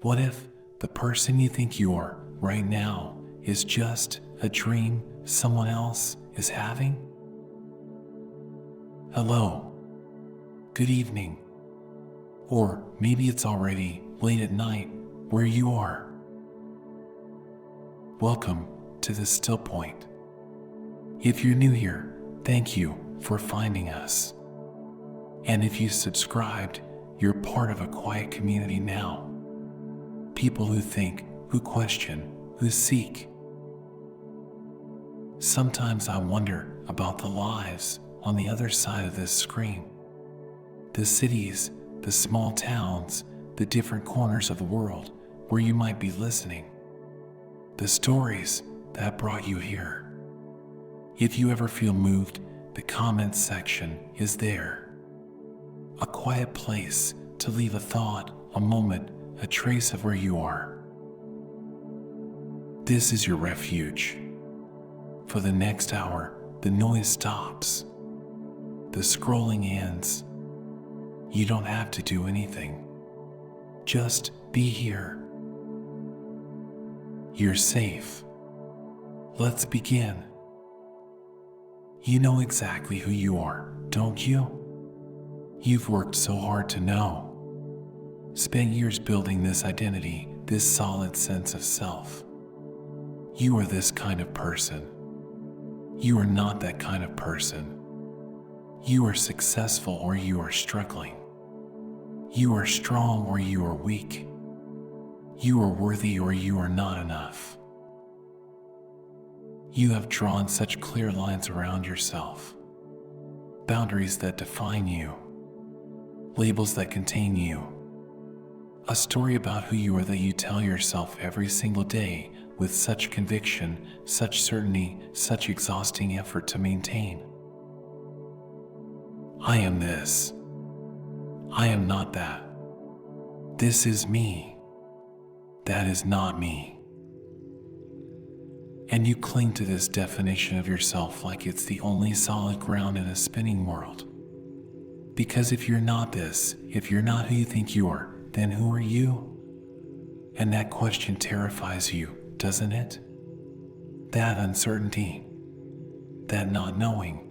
What if the person you think you are right now is just a dream someone else is having? Hello, good evening, or maybe it's already late at night where you are. Welcome to the Stillpoint. If you're new here, thank you for finding us. And if you subscribed, you're part of a quiet community now. People who think, who question, who seek. Sometimes I wonder about the lives on the other side of this screen. The cities, the small towns, the different corners of the world where you might be listening. The stories that brought you here. If you ever feel moved, the comments section is there. A quiet place to leave a thought, a moment, a trace of where you are. This is your refuge. For the next hour, the noise stops. The scrolling ends. You don't have to do anything. Just be here. You're safe. Let's begin. You know exactly who you are, don't you? You've worked so hard to know. Spent years building this identity, this solid sense of self. You are this kind of person. You are not that kind of person. You are successful or you are struggling. You are strong or you are weak. You are worthy or you are not enough. You have drawn such clear lines around yourself. Boundaries that define you. Labels that contain you. A story about who you are that you tell yourself every single day with such conviction, such certainty, such exhausting effort to maintain. I am this. I am not that. This is me. That is not me. And you cling to this definition of yourself like it's the only solid ground in a spinning world. Because if you're not this, if you're not who you think you are, then who are you? And that question terrifies you, doesn't it? That uncertainty, that not knowing,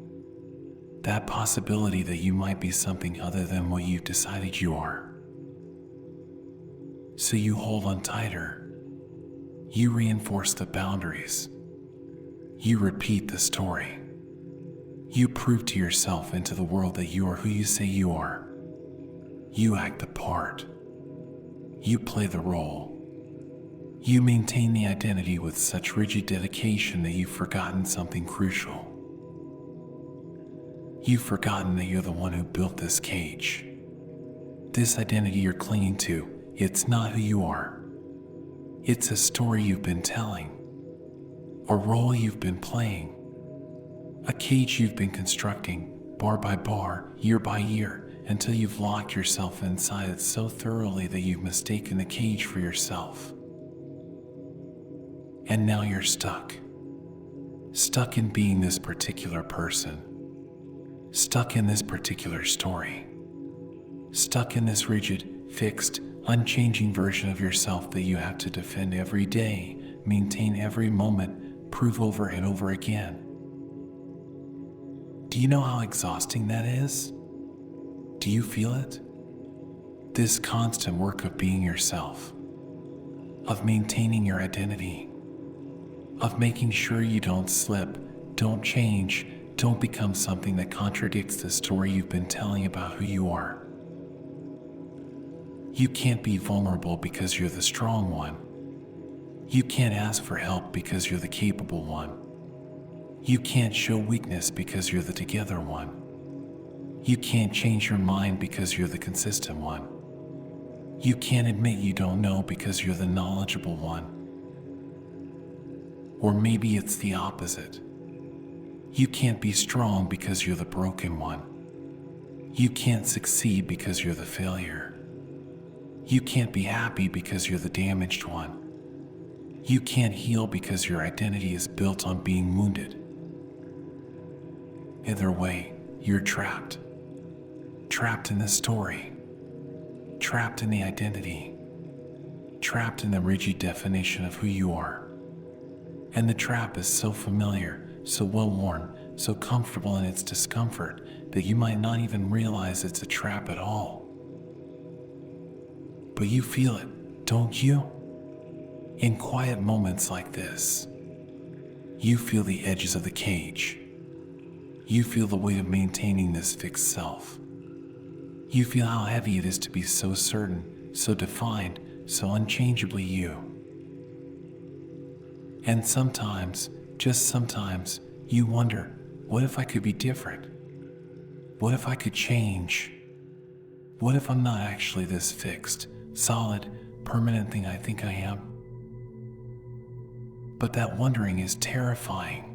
that possibility that you might be something other than what you've decided you are. So you hold on tighter. You reinforce the boundaries. You repeat the story. You prove to yourself and to the world that you are who you say you are. You act the part. You play the role. You maintain the identity with such rigid dedication that you've forgotten something crucial. You've forgotten that you're the one who built this cage. This identity you're clinging to, it's not who you are. It's a story you've been telling. A role you've been playing. A cage you've been constructing, bar by bar, year by year, until you've locked yourself inside it so thoroughly that you've mistaken the cage for yourself. And now you're stuck. Stuck in being this particular person. Stuck in this particular story. Stuck in this rigid, fixed, unchanging version of yourself that you have to defend every day, maintain every moment, prove over and over again. Do you know how exhausting that is? Do you feel it? This constant work of being yourself, of maintaining your identity, of making sure you don't slip, don't change, don't become something that contradicts the story you've been telling about who you are. You can't be vulnerable because you're the strong one. You can't ask for help because you're the capable one. You can't show weakness because you're the together one. You can't change your mind because you're the consistent one. You can't admit you don't know because you're the knowledgeable one. Or maybe it's the opposite. You can't be strong because you're the broken one. You can't succeed because you're the failure. You can't be happy because you're the damaged one. You can't heal because your identity is built on being wounded. Either way, you're trapped. Trapped in the story. Trapped in the identity. trapped in the rigid definition of who you are. And the trap is so familiar, so well-worn, so comfortable in its discomfort that you might not even realize it's a trap at all. But you feel it, don't you? In quiet moments like this, you feel the edges of the cage. You feel the weight of maintaining this fixed self. You feel how heavy it is to be so certain, so defined, so unchangeably you. And sometimes, just sometimes, you wonder, what if I could be different? What if I could change? What if I'm not actually this fixed, solid, permanent thing I think I am? But that wondering is terrifying.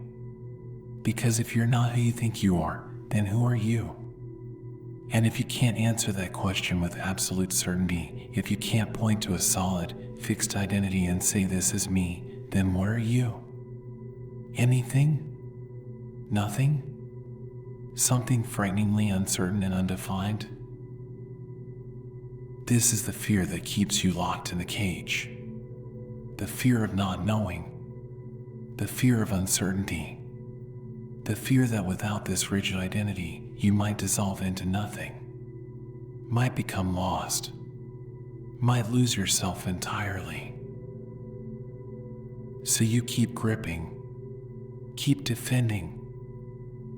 Because if you're not who you think you are, then who are you? And if you can't answer that question with absolute certainty, if you can't point to a solid, fixed identity and say this is me, then what are you? Anything? Nothing? Something frighteningly uncertain and undefined? This is the fear that keeps you locked in the cage. The fear of not knowing. The fear of uncertainty. The fear that without this rigid identity, you might dissolve into nothing, might become lost, might lose yourself entirely. So you keep gripping, keep defending,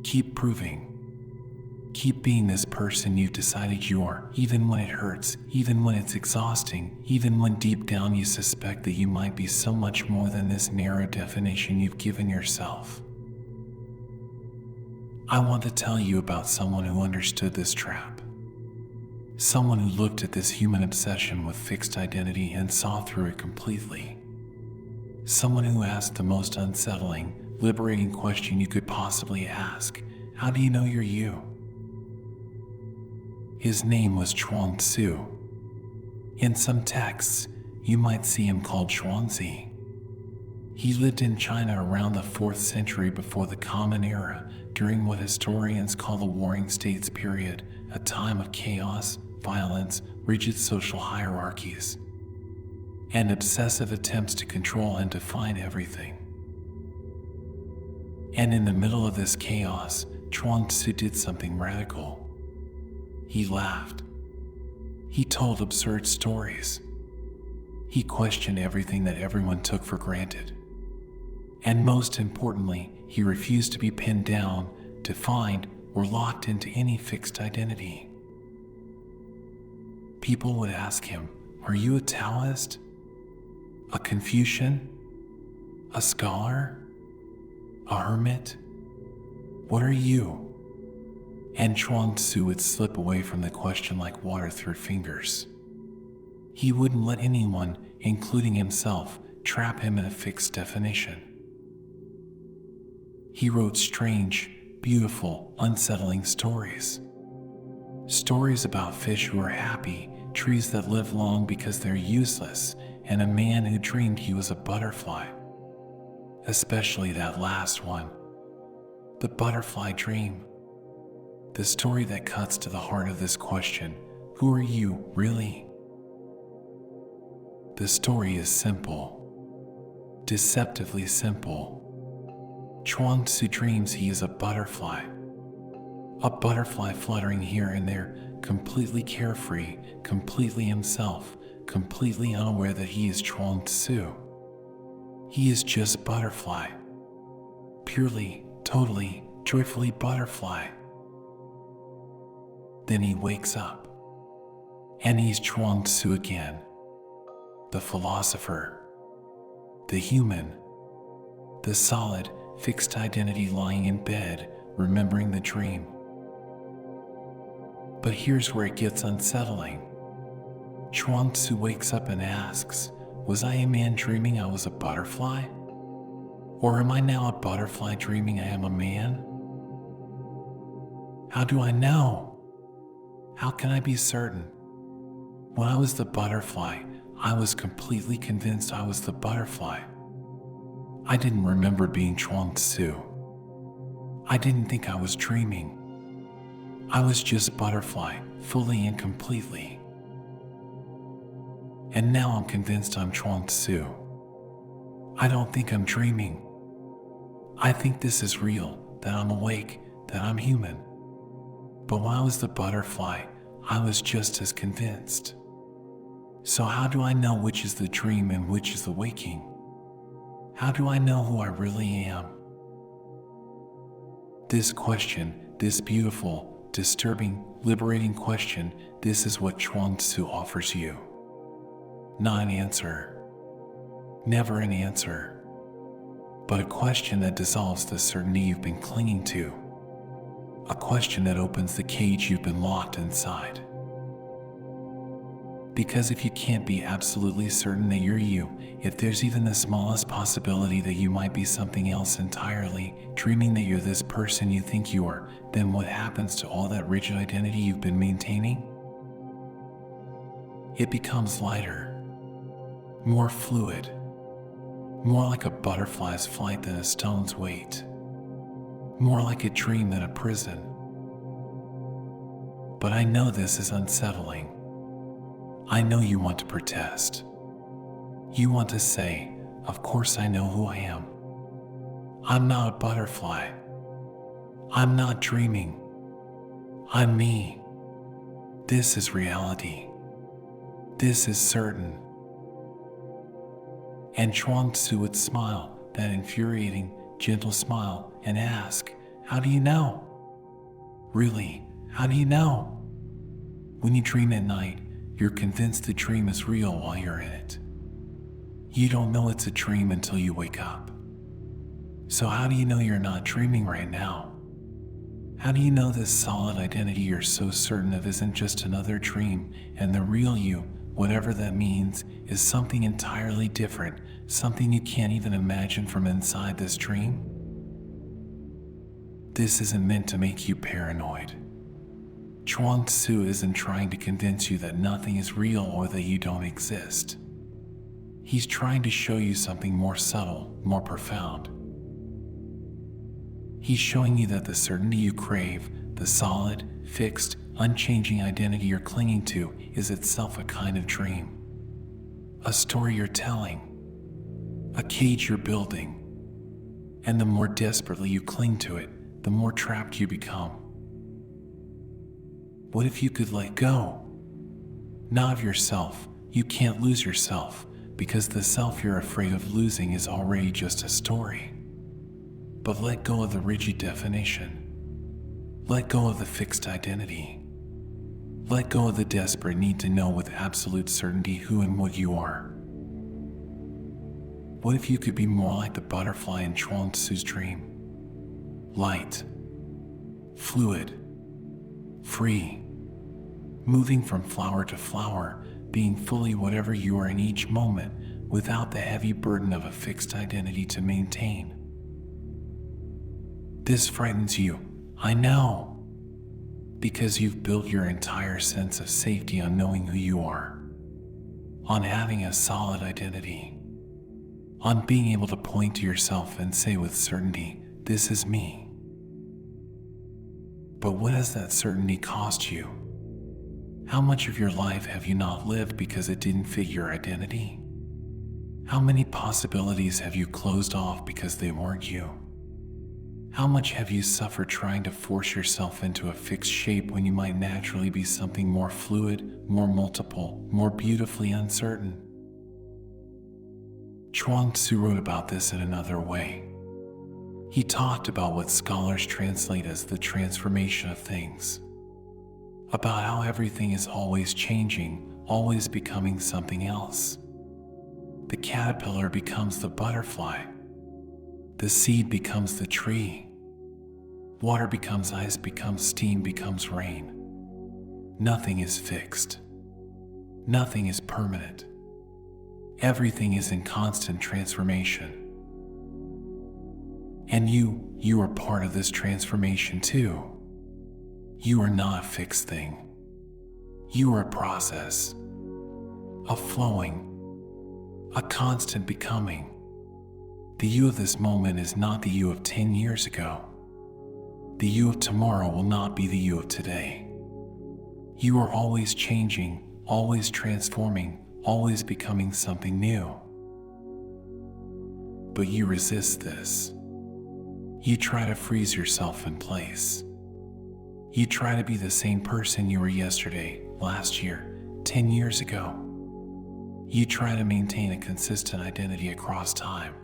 keep proving, keep being this person you've decided you are, even when it hurts, even when it's exhausting, even when deep down you suspect that you might be so much more than this narrow definition you've given yourself. I want to tell you about someone who understood this trap. Someone who looked at this human obsession with fixed identity and saw through it completely. Someone who asked the most unsettling, liberating question you could possibly ask. How do you know you're you? His name was Chuang Tzu. In some texts, you might see him called Chuangtzu. He lived in China around the 4th century before the Common Era, during what historians call the Warring States period, a time of chaos, violence, rigid social hierarchies, and obsessive attempts to control and define everything. And in the middle of this chaos, Chuang Tzu did something radical. He laughed. He told absurd stories. He questioned everything that everyone took for granted. And most importantly, he refused to be pinned down, defined, or locked into any fixed identity. People would ask him, "Are you a Taoist? A Confucian? A scholar? A hermit? What are you?" And Chuang Tzu would slip away from the question like water through fingers. He wouldn't let anyone, including himself, trap him in a fixed definition. He wrote strange, beautiful, unsettling stories. Stories about fish who are happy, trees that live long because they're useless, and a man who dreamed he was a butterfly. Especially that last one. The butterfly dream. The story that cuts to the heart of this question, who are you, really? The story is simple. Deceptively simple. Chuang Tzu dreams he is a butterfly fluttering here and there, completely carefree, completely himself, completely unaware that he is Chuang Tzu. He is just butterfly. Purely, totally, joyfully butterfly. Then he wakes up. And he's Chuang Tzu again. The philosopher. The human. The solid, fixed identity lying in bed, remembering the dream. But here's where it gets unsettling. Chuang Tzu wakes up and asks, was I a man dreaming I was a butterfly? Or am I now a butterfly dreaming I am a man? How do I know? How can I be certain? When I was the butterfly, I was completely convinced I was the butterfly. I didn't remember being Chuang Tzu. I didn't think I was dreaming. I was just butterfly, fully and completely. And now I'm convinced I'm Chuang Tzu. I don't think I'm dreaming. I think this is real, that I'm awake, that I'm human. But when I was the butterfly, I was just as convinced. So how do I know which is the dream and which is the waking? How do I know who I really am? This question, this beautiful, disturbing, liberating question, this is what Chuang Tzu offers you. Not an answer. Never an answer. But a question that dissolves the certainty you've been clinging to. A question that opens the cage you've been locked inside. Because if you can't be absolutely certain that you're you, if there's even the smallest possibility that you might be something else entirely, dreaming that you're this person you think you are, then what happens to all that rigid identity you've been maintaining? It becomes lighter, more fluid, more like a butterfly's flight than a stone's weight, more like a dream than a prison. But I know this is unsettling. I know you want to protest. You want to say, of course I know who I am. I'm not a butterfly. I'm not dreaming. I'm me. This is reality. This is certain. And Chuang Tzu would smile, that infuriating, gentle smile, and ask, how do you know? Really, how do you know? When you dream at night, you're convinced the dream is real while you're in it. You don't know it's a dream until you wake up. So how do you know you're not dreaming right now? How do you know this solid identity you're so certain of isn't just another dream, and the real you, whatever that means, is something entirely different, something you can't even imagine from inside this dream? This isn't meant to make you paranoid. Chuang Tzu isn't trying to convince you that nothing is real or that you don't exist. He's trying to show you something more subtle, more profound. He's showing you that the certainty you crave, the solid, fixed, unchanging identity you're clinging to, is itself a kind of dream. A story you're telling. A cage you're building. And the more desperately you cling to it, the more trapped you become. What if you could let go? Not of yourself. You can't lose yourself, because the self you're afraid of losing is already just a story. But let go of the rigid definition. Let go of the fixed identity. Let go of the desperate need to know with absolute certainty who and what you are. What if you could be more like the butterfly in Chuang Tzu's dream? Light, fluid, free, moving from flower to flower, being fully whatever you are in each moment, without the heavy burden of a fixed identity to maintain. This frightens you, I know, because you've built your entire sense of safety on knowing who you are, on having a solid identity, on being able to point to yourself and say with certainty, this is me. But what has that certainty cost you? How much of your life have you not lived because it didn't fit your identity? How many possibilities have you closed off because they weren't you? How much have you suffered trying to force yourself into a fixed shape when you might naturally be something more fluid, more multiple, more beautifully uncertain? Chuang Tzu wrote about this in another way. He talked about what scholars translate as the transformation of things. About how everything is always changing, always becoming something else. The caterpillar becomes the butterfly. The seed becomes the tree. Water becomes ice, becomes steam, becomes rain. Nothing is fixed. Nothing is permanent. Everything is in constant transformation. And you are part of this transformation too. You are not a fixed thing. You are a process, a flowing, a constant becoming. The you of this moment is not the you of 10 years ago. The you of tomorrow will not be the you of today. You are always changing, always transforming, always becoming something new. But you resist this. You try to freeze yourself in place. You try to be the same person you were yesterday, last year, 10 years ago. You try to maintain a consistent identity across time.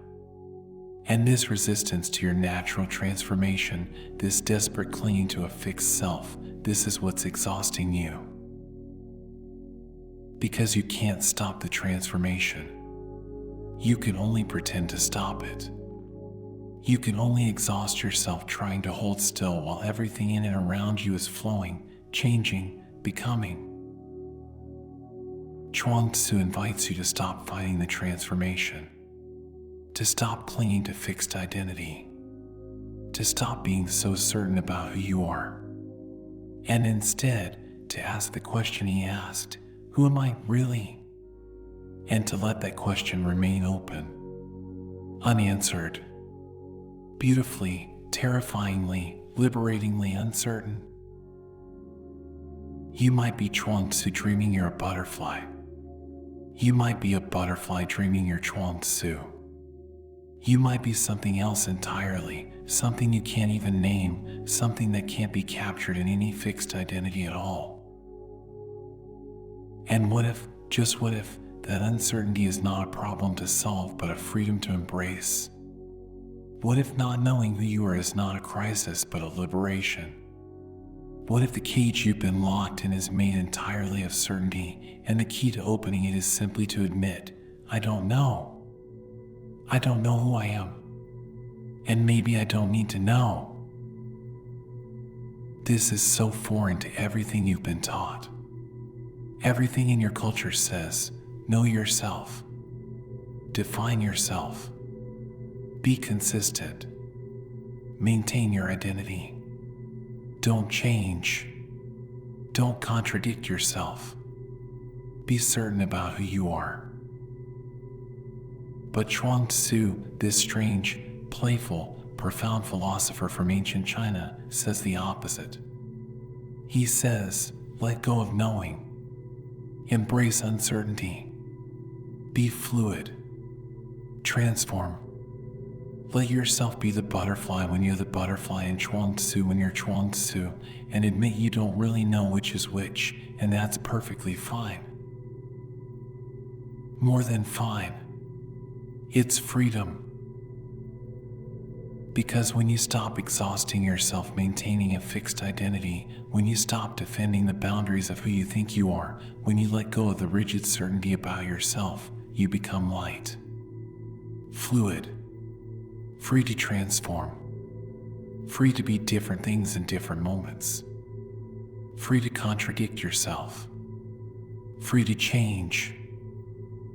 And this resistance to your natural transformation, this desperate clinging to a fixed self, this is what's exhausting you. Because you can't stop the transformation. You can only pretend to stop it. You can only exhaust yourself trying to hold still while everything in and around you is flowing, changing, becoming. Chuang Tzu invites you to stop fighting the transformation, to stop clinging to fixed identity, to stop being so certain about who you are, and instead to ask the question he asked, who am I really? And to let that question remain open, unanswered, beautifully, terrifyingly, liberatingly uncertain. You might be Chuang Tzu dreaming you're a butterfly. You might be a butterfly dreaming you're Chuang Tzu. You might be something else entirely, something you can't even name, something that can't be captured in any fixed identity at all. And what if, just what if, that uncertainty is not a problem to solve but a freedom to embrace? What if not knowing who you are is not a crisis but a liberation? What if the cage you've been locked in is made entirely of certainty, and the key to opening it is simply to admit, I don't know. I don't know who I am. And maybe I don't need to know. This is so foreign to everything you've been taught. Everything in your culture says, know yourself. Define yourself. Be consistent. Maintain your identity. Don't change. Don't contradict yourself. Be certain about who you are. But Chuang Tzu, this strange, playful, profound philosopher from ancient China, says the opposite. He says, let go of knowing. Embrace uncertainty. Be fluid. Transform. Let yourself be the butterfly when you're the butterfly, and Chuang Tzu when you're Chuang Tzu, and admit you don't really know which is which, and that's perfectly fine. More than fine. It's freedom. Because when you stop exhausting yourself maintaining a fixed identity, when you stop defending the boundaries of who you think you are, when you let go of the rigid certainty about yourself, you become light. Fluid. Free to transform. Free to be different things in different moments. Free to contradict yourself. Free to change.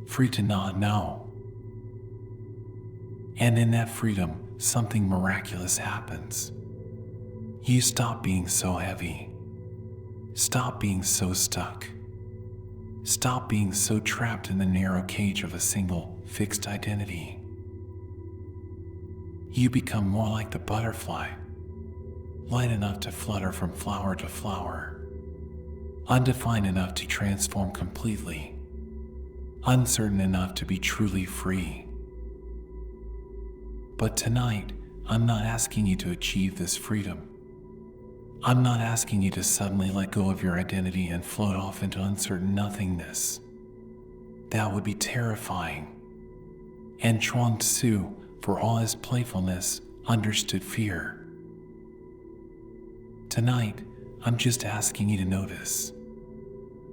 Free to not know. And in that freedom, something miraculous happens. You stop being so heavy. Stop being so stuck. Stop being so trapped in the narrow cage of a single, fixed identity. You become more like the butterfly, light enough to flutter from flower to flower, undefined enough to transform completely, uncertain enough to be truly free. But tonight, I'm not asking you to achieve this freedom. I'm not asking you to suddenly let go of your identity and float off into uncertain nothingness. That would be terrifying. And Chuang Tzu, for all his playfulness, understood fear. Tonight, I'm just asking you to notice,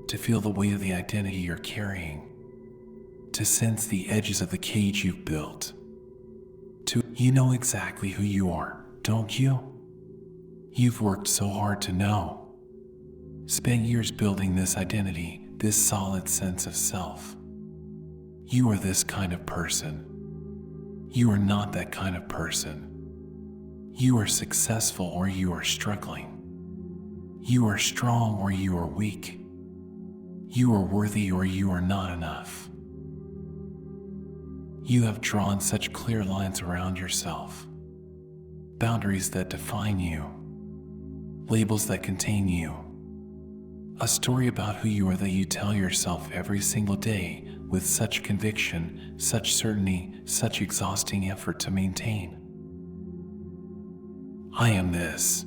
to feel the weight of the identity you're carrying, to sense the edges of the cage you've built. You know exactly who you are, don't you? You've worked so hard to know. Spent years building this identity, this solid sense of self. You are this kind of person. You are not that kind of person. You are successful or you are struggling. You are strong or you are weak. You are worthy or you are not enough. You have drawn such clear lines around yourself, boundaries that define you, labels that contain you, A story about who you are that you tell yourself every single day with such conviction, such certainty, such exhausting effort to maintain. I am this.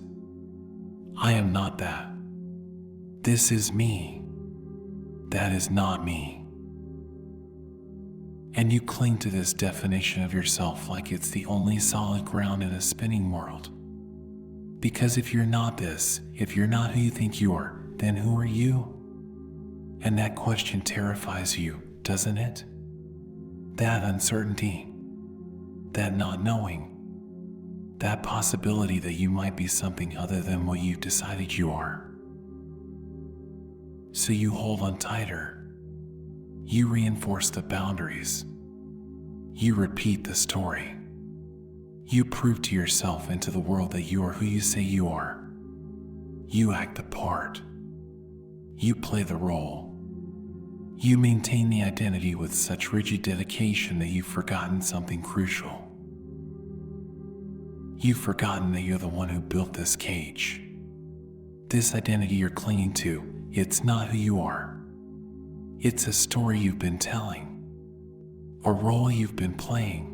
I am not that. This is me. That is not me. And you cling to this definition of yourself like it's the only solid ground in a spinning world. Because if you're not this, if you're not who you think you are, then who are you? And that question terrifies you, doesn't it? That uncertainty, that not knowing, that possibility that you might be something other than what you've decided you are. So you hold on tighter. You reinforce the boundaries. You repeat the story. You prove to yourself and to the world that you are who you say you are. You act the part. You play the role. You maintain the identity with such rigid dedication that you've forgotten something crucial. You've forgotten that you're the one who built this cage. This identity you're clinging to, it's not who you are. It's a story you've been telling, a role you've been playing,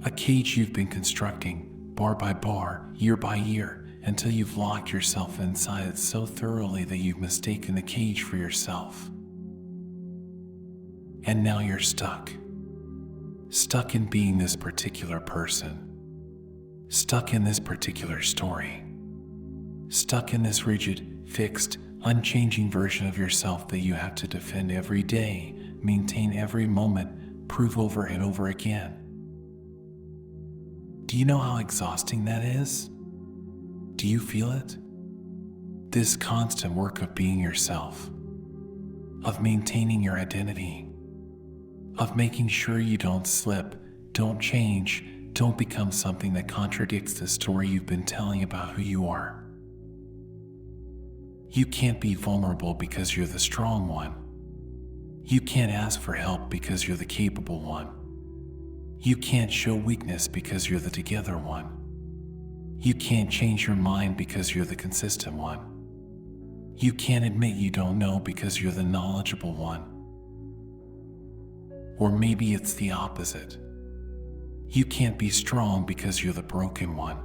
a cage you've been constructing, bar by bar, year by year, until you've locked yourself inside it so thoroughly that you've mistaken the cage for yourself. And now you're stuck. Stuck in being this particular person. Stuck in this particular story. Stuck in this rigid, fixed, unchanging version of yourself that you have to defend every day, maintain every moment, prove over and over again. Do you know how exhausting that is? Do you feel it? This constant work of being yourself, of maintaining your identity, of making sure you don't slip, don't change, don't become something that contradicts the story you've been telling about who you are. You can't be vulnerable because you're the strong one. You can't ask for help because you're the capable one. You can't show weakness because you're the together one. You can't change your mind because you're the consistent one. You can't admit you don't know because you're the knowledgeable one. Or maybe it's the opposite. You can't be strong because you're the broken one.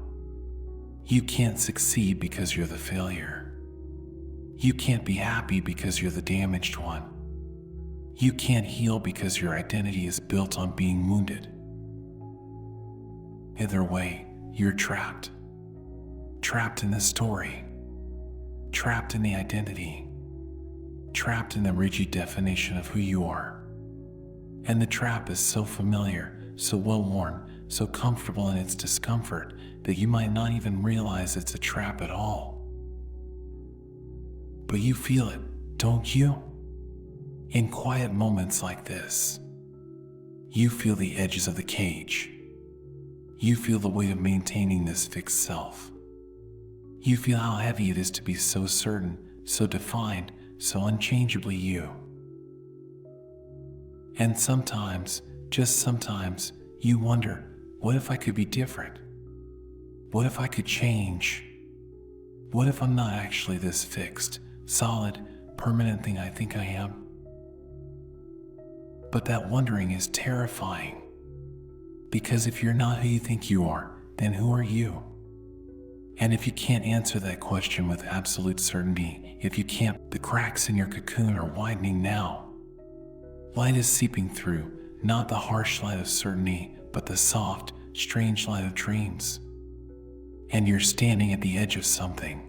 You can't succeed because you're the failure. You can't be happy because you're the damaged one. You can't heal because your identity is built on being wounded. Either way, you're trapped. Trapped in the story. Trapped in the identity. Trapped in the rigid definition of who you are. And the trap is so familiar, so well-worn, so comfortable in its discomfort that you might not even realize it's a trap at all. But you feel it, don't you? In quiet moments like this, you feel the edges of the cage. You feel the weight of maintaining this fixed self. You feel how heavy it is to be so certain, so defined, so unchangeably you. And sometimes, just sometimes, you wonder, what if I could be different? What if I could change? What if I'm not actually this fixed, solid, permanent thing I think I am? But that wondering is terrifying. Because if you're not who you think you are, then who are you? And if you can't answer that question with absolute certainty, if you can't, the cracks in your cocoon are widening now. Light is seeping through, not the harsh light of certainty, but the soft, strange light of dreams. And you're standing at the edge of something.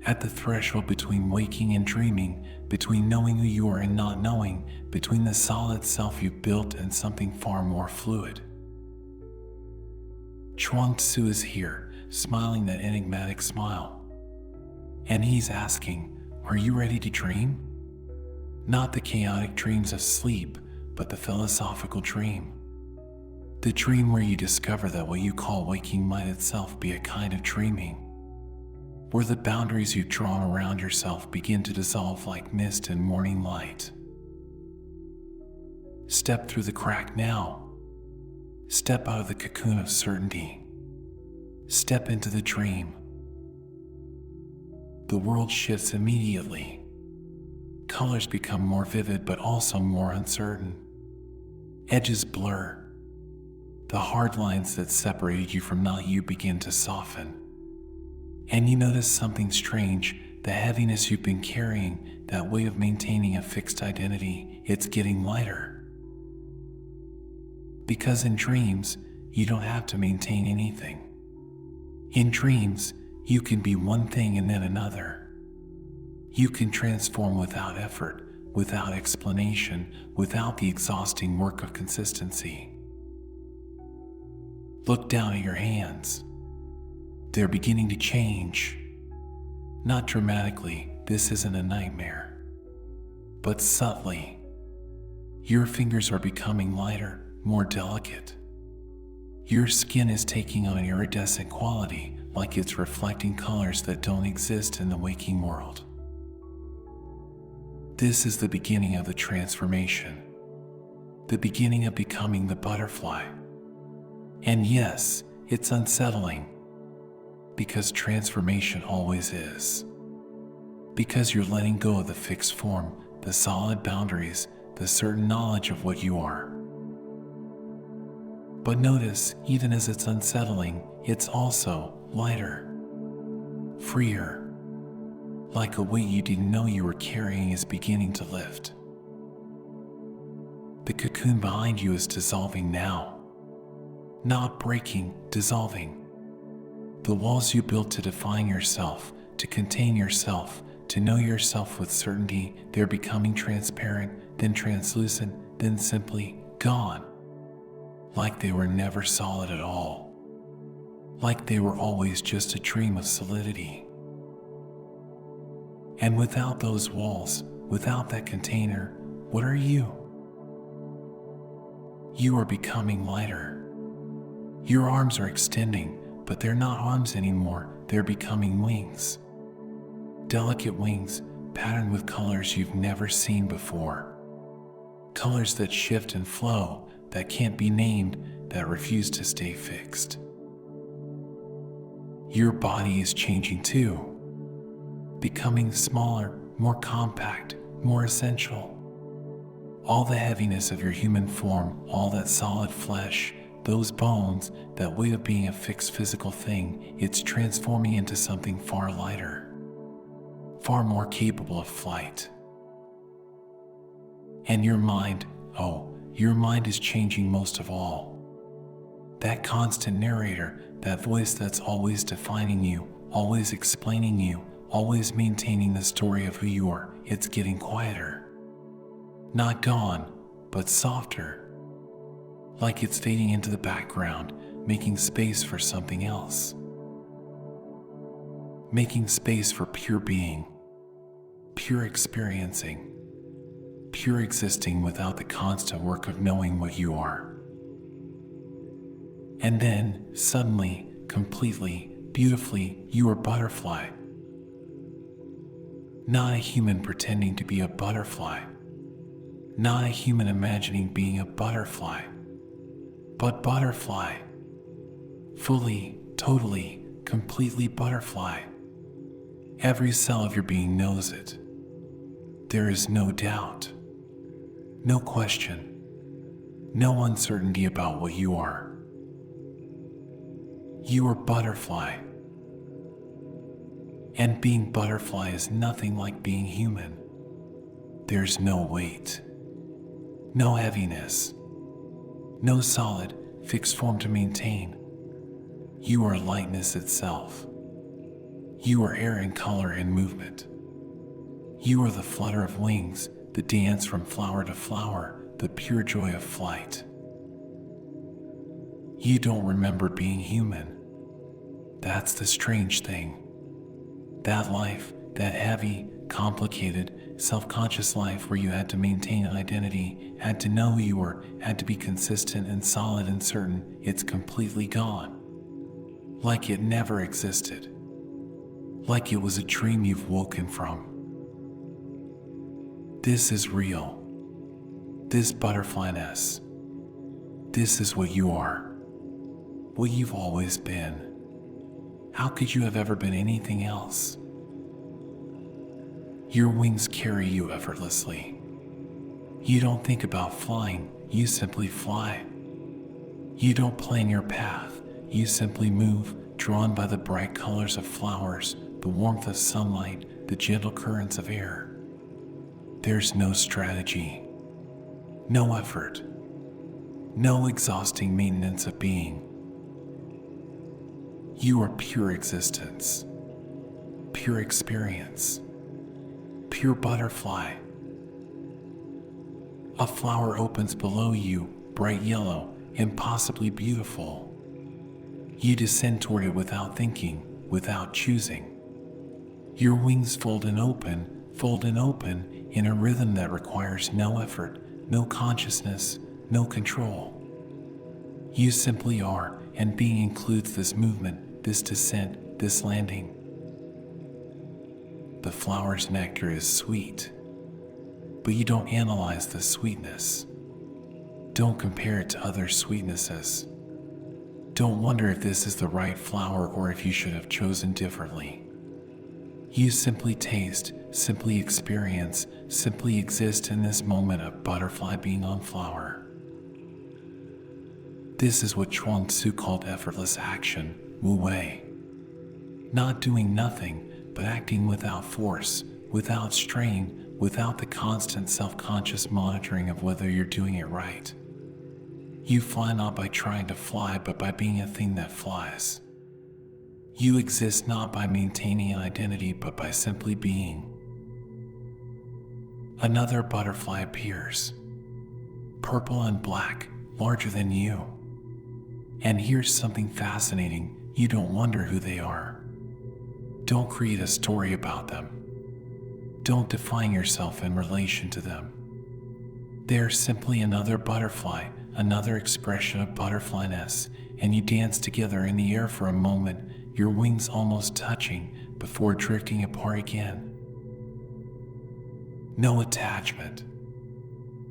At the threshold between waking and dreaming, between knowing who you are and not knowing, between the solid self you've built and something far more fluid. Chuang Tzu is here, smiling that enigmatic smile. And he's asking, are you ready to dream? Not the chaotic dreams of sleep, but the philosophical dream. The dream where you discover that what you call waking might itself be a kind of dreaming. Where the boundaries you've drawn around yourself begin to dissolve like mist in morning light. Step through the crack now. Step out of the cocoon of certainty. Step into the dream. the world shifts immediately. Colors become more vivid but also more uncertain. Edges blur. The hard lines that separated you from not you begin to soften. And you notice something strange, the heaviness you've been carrying, that way of maintaining a fixed identity, it's getting lighter. Because in dreams, you don't have to maintain anything. In dreams, you can be one thing and then another. You can transform without effort, without explanation, without the exhausting work of consistency. Look down at your hands. They're beginning to change. Not dramatically, this isn't a nightmare. But subtly. Your fingers are becoming lighter, more delicate. Your skin is taking on an iridescent quality, like it's reflecting colors that don't exist in the waking world. This is the beginning of the transformation. The beginning of becoming the butterfly. And yes, it's unsettling. Because transformation always is. Because you're letting go of the fixed form, the solid boundaries, the certain knowledge of what you are. But notice, even as it's unsettling, it's also lighter, freer. Like a weight you didn't know you were carrying is beginning to lift. The cocoon behind you is dissolving now. Not breaking, dissolving. The walls you built to define yourself, to contain yourself, to know yourself with certainty, they're becoming transparent, then translucent, then simply gone. Like they were never solid at all. Like they were always just a dream of solidity. And without those walls, without that container, what are you? You are becoming lighter. Your arms are extending, but they're not arms anymore, they're becoming wings. Delicate wings, patterned with colors you've never seen before. Colors that shift and flow, that can't be named, that refuse to stay fixed. Your body is changing too. Becoming smaller, more compact, more essential. All the heaviness of your human form, all that solid flesh, those bones, that way of being a fixed physical thing, it's transforming into something far lighter, far more capable of flight. And your mind, your mind is changing most of all. That constant narrator, that voice that's always defining you, always explaining you, always maintaining the story of who you are, it's getting quieter. Not gone, but softer. Like it's fading into the background, making space for something else. Making space for pure being, pure experiencing, pure existing without the constant work of knowing what you are. And then, suddenly, completely, beautifully, you are butterfly. Not a human pretending to be a butterfly. Not a human imagining being a butterfly. But butterfly. Fully, totally, completely butterfly. Every cell of your being knows it. There is no doubt, no question, no uncertainty about what you are. You are butterfly. And being butterfly is nothing like being human. There's no weight, no heaviness, no solid, fixed form to maintain. You are lightness itself. You are air and color and movement. You are the flutter of wings, the dance from flower to flower, the pure joy of flight. You don't remember being human. That's the strange thing. That life, that heavy, complicated, self-conscious life where you had to maintain an identity, had to know who you were, had to be consistent and solid and certain, it's completely gone. Like it never existed. Like it was a dream you've woken from. This is real. This butterflyness. This is what you are. What you've always been. How could you have ever been anything else? Your wings carry you effortlessly. You don't think about flying, you simply fly. You don't plan your path, you simply move, drawn by the bright colors of flowers, the warmth of sunlight, the gentle currents of air. There's no strategy, no effort, no exhausting maintenance of being. You are pure existence, pure experience, pure butterfly. A flower opens below you, bright yellow, impossibly beautiful. You descend toward it without thinking, without choosing. Your wings fold and open in a rhythm that requires no effort, no consciousness, no control. You simply are, and being includes this movement, this descent, this landing. The flower's nectar is sweet, but you don't analyze the sweetness. Don't compare it to other sweetnesses. Don't wonder if this is the right flower or if you should have chosen differently. You simply taste, simply experience, simply exist in this moment of butterfly being on flower. This is what Chuang Tzu called effortless action, Wu Wei. Not doing nothing, but acting without force, without strain, without the constant self-conscious monitoring of whether you're doing it right. You fly not by trying to fly, but by being a thing that flies. You exist not by maintaining an identity, but by simply being. Another butterfly appears, purple and black, larger than you. And here's something fascinating, you don't wonder who they are. Don't create a story about them. Don't define yourself in relation to them. They're simply another butterfly, another expression of butterflyness, and you dance together in the air for a moment, your wings almost touching before drifting apart again. No attachment,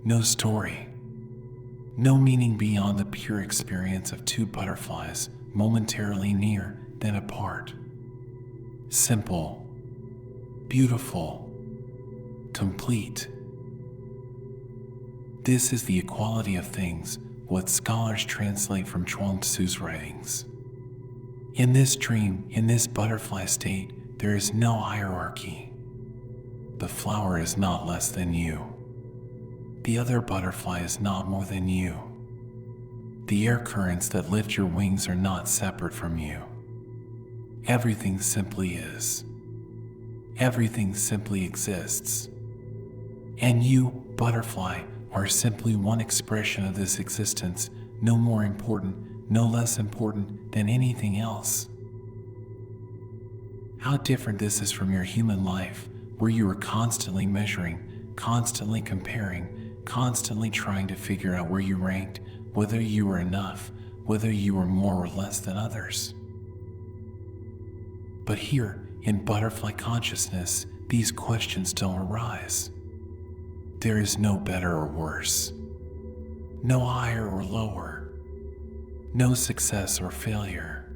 no story, no meaning beyond the pure experience of two butterflies momentarily near, then apart. Simple, beautiful, complete. This is the equality of things, what scholars translate from Chuang Tzu's writings. In this dream, in this butterfly state, there is no hierarchy. The flower is not less than you. The other butterfly is not more than you. The air currents that lift your wings are not separate from you. Everything simply is. Everything simply exists. And you, butterfly, are simply one expression of this existence, no more important, no less important than anything else. How different this is from your human life, where you are constantly measuring, constantly comparing, constantly trying to figure out where you ranked, whether you were enough, whether you were more or less than others. But here, in butterfly consciousness, these questions don't arise. There is no better or worse, no higher or lower, no success or failure.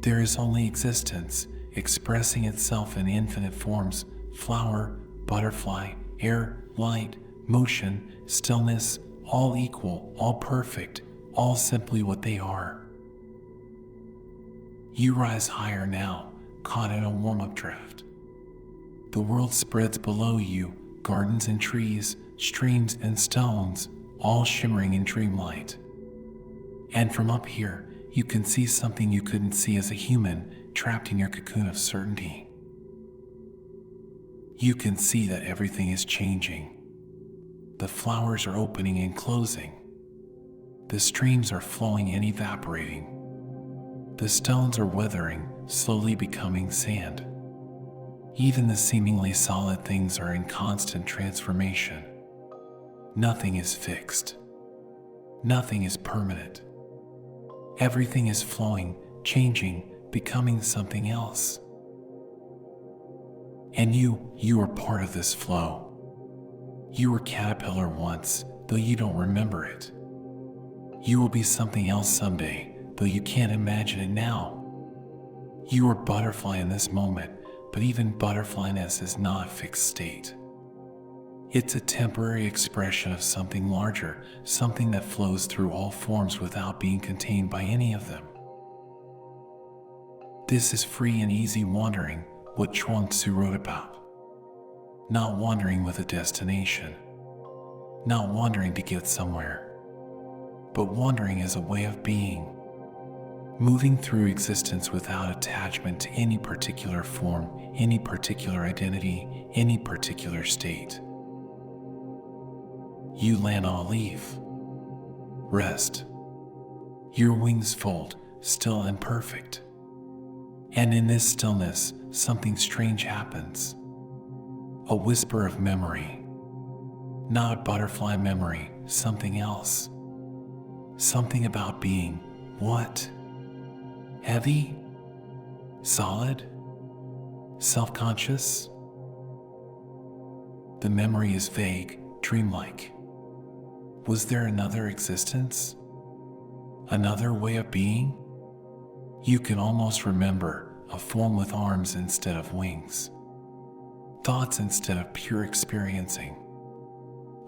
There is only existence, expressing itself in infinite forms: flower, butterfly, air, light, motion, stillness, all equal, all perfect, all simply what they are. You rise higher now, caught in a warm-up draft. The world spreads below you, gardens and trees, streams and stones, all shimmering in dreamlight. And from up here, you can see something you couldn't see as a human, trapped in your cocoon of certainty. You can see that everything is changing. The flowers are opening and closing. The streams are flowing and evaporating. The stones are weathering, slowly becoming sand. Even the seemingly solid things are in constant transformation. Nothing is fixed. Nothing is permanent. Everything is flowing, changing, becoming something else. And you are part of this flow. You were caterpillar once, though you don't remember it. You will be something else someday, though you can't imagine it now. You are butterfly in this moment, But even butterflyness is not a fixed state. It's a temporary expression of something larger, something that flows through all forms without being contained by any of them. This is free and easy wandering, what Chuang Tzu wrote about. Not wandering with a destination, not wandering to get somewhere, but wandering as a way of being, moving through existence without attachment to any particular form, any particular identity, any particular state. You land on a leaf. Rest. Your wings fold, still and perfect. And in this stillness, something strange happens. A whisper of memory. Not a butterfly memory, something else. Something about being, what? Heavy? Solid? Self-conscious? The memory is vague, dreamlike. Was there another existence? Another way of being? You can almost remember a form with arms instead of wings, thoughts instead of pure experiencing,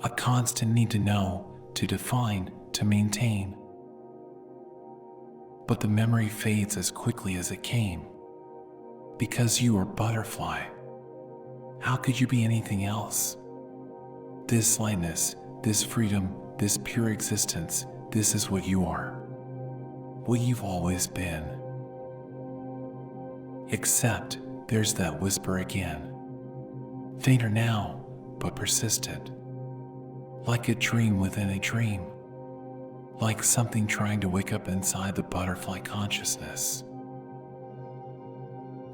a constant need to know, to define, to maintain. But the memory fades as quickly as it came. Because you are butterfly. How could you be anything else? This lightness, this freedom, this pure existence, this is what you are. What you've always been. Except there's that whisper again. Fainter now, but persistent. Like a dream within a dream. Like something trying to wake up inside the butterfly consciousness.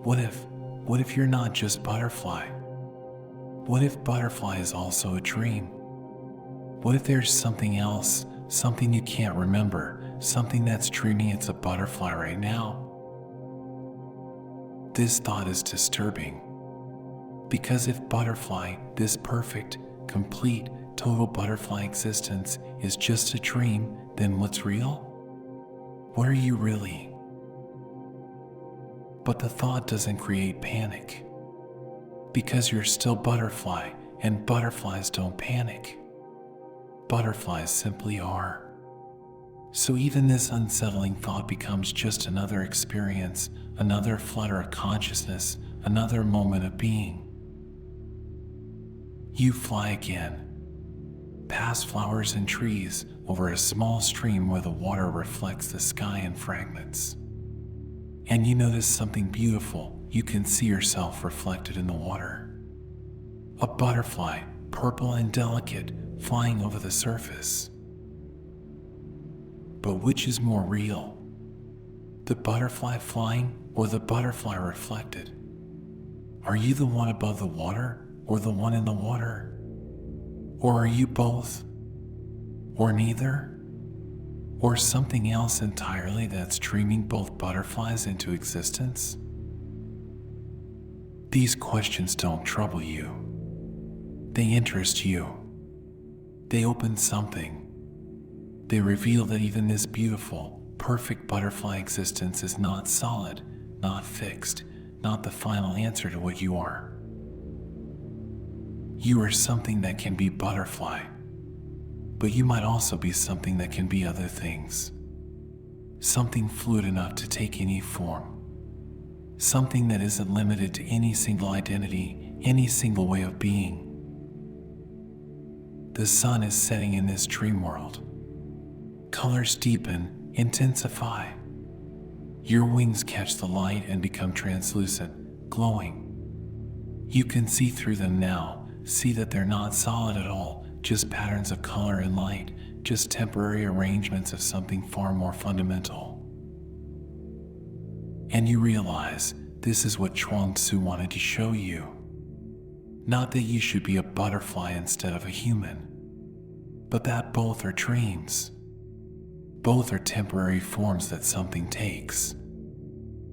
What if you're not just butterfly? What if butterfly is also a dream? What if there's something else, something you can't remember, something that's dreaming it's a butterfly right now? This thought is disturbing. Because if butterfly, this perfect, complete, total butterfly existence is just a dream, then what's real? What are you really? But the thought doesn't create panic. Because you're still butterfly, and butterflies don't panic. Butterflies simply are. So even this unsettling thought becomes just another experience, another flutter of consciousness, another moment of being. You fly again. Past flowers and trees, over a small stream where the water reflects the sky in fragments. And you notice something beautiful. You can see yourself reflected in the water. A butterfly, purple and delicate, flying over the surface. But which is more real? The butterfly flying or the butterfly reflected? Are you the one above the water or the one in the water? Or are you both? Or neither? Or something else entirely that's dreaming both butterflies into existence? These questions don't trouble you. They interest you. They open something. They reveal that even this beautiful, perfect butterfly existence is not solid, not fixed, not the final answer to what you are. You are something that can be butterfly, but you might also be something that can be other things. Something fluid enough to take any form. Something that isn't limited to any single identity, any single way of being. The sun is setting in this dream world. Colors deepen, intensify. Your wings catch the light and become translucent, glowing. You can see through them now. See that they're not solid at all, just patterns of color and light, just temporary arrangements of something far more fundamental. And you realize this is what Chuang Tzu wanted to show you. Not that you should be a butterfly instead of a human, but that both are dreams. Both are temporary forms that something takes.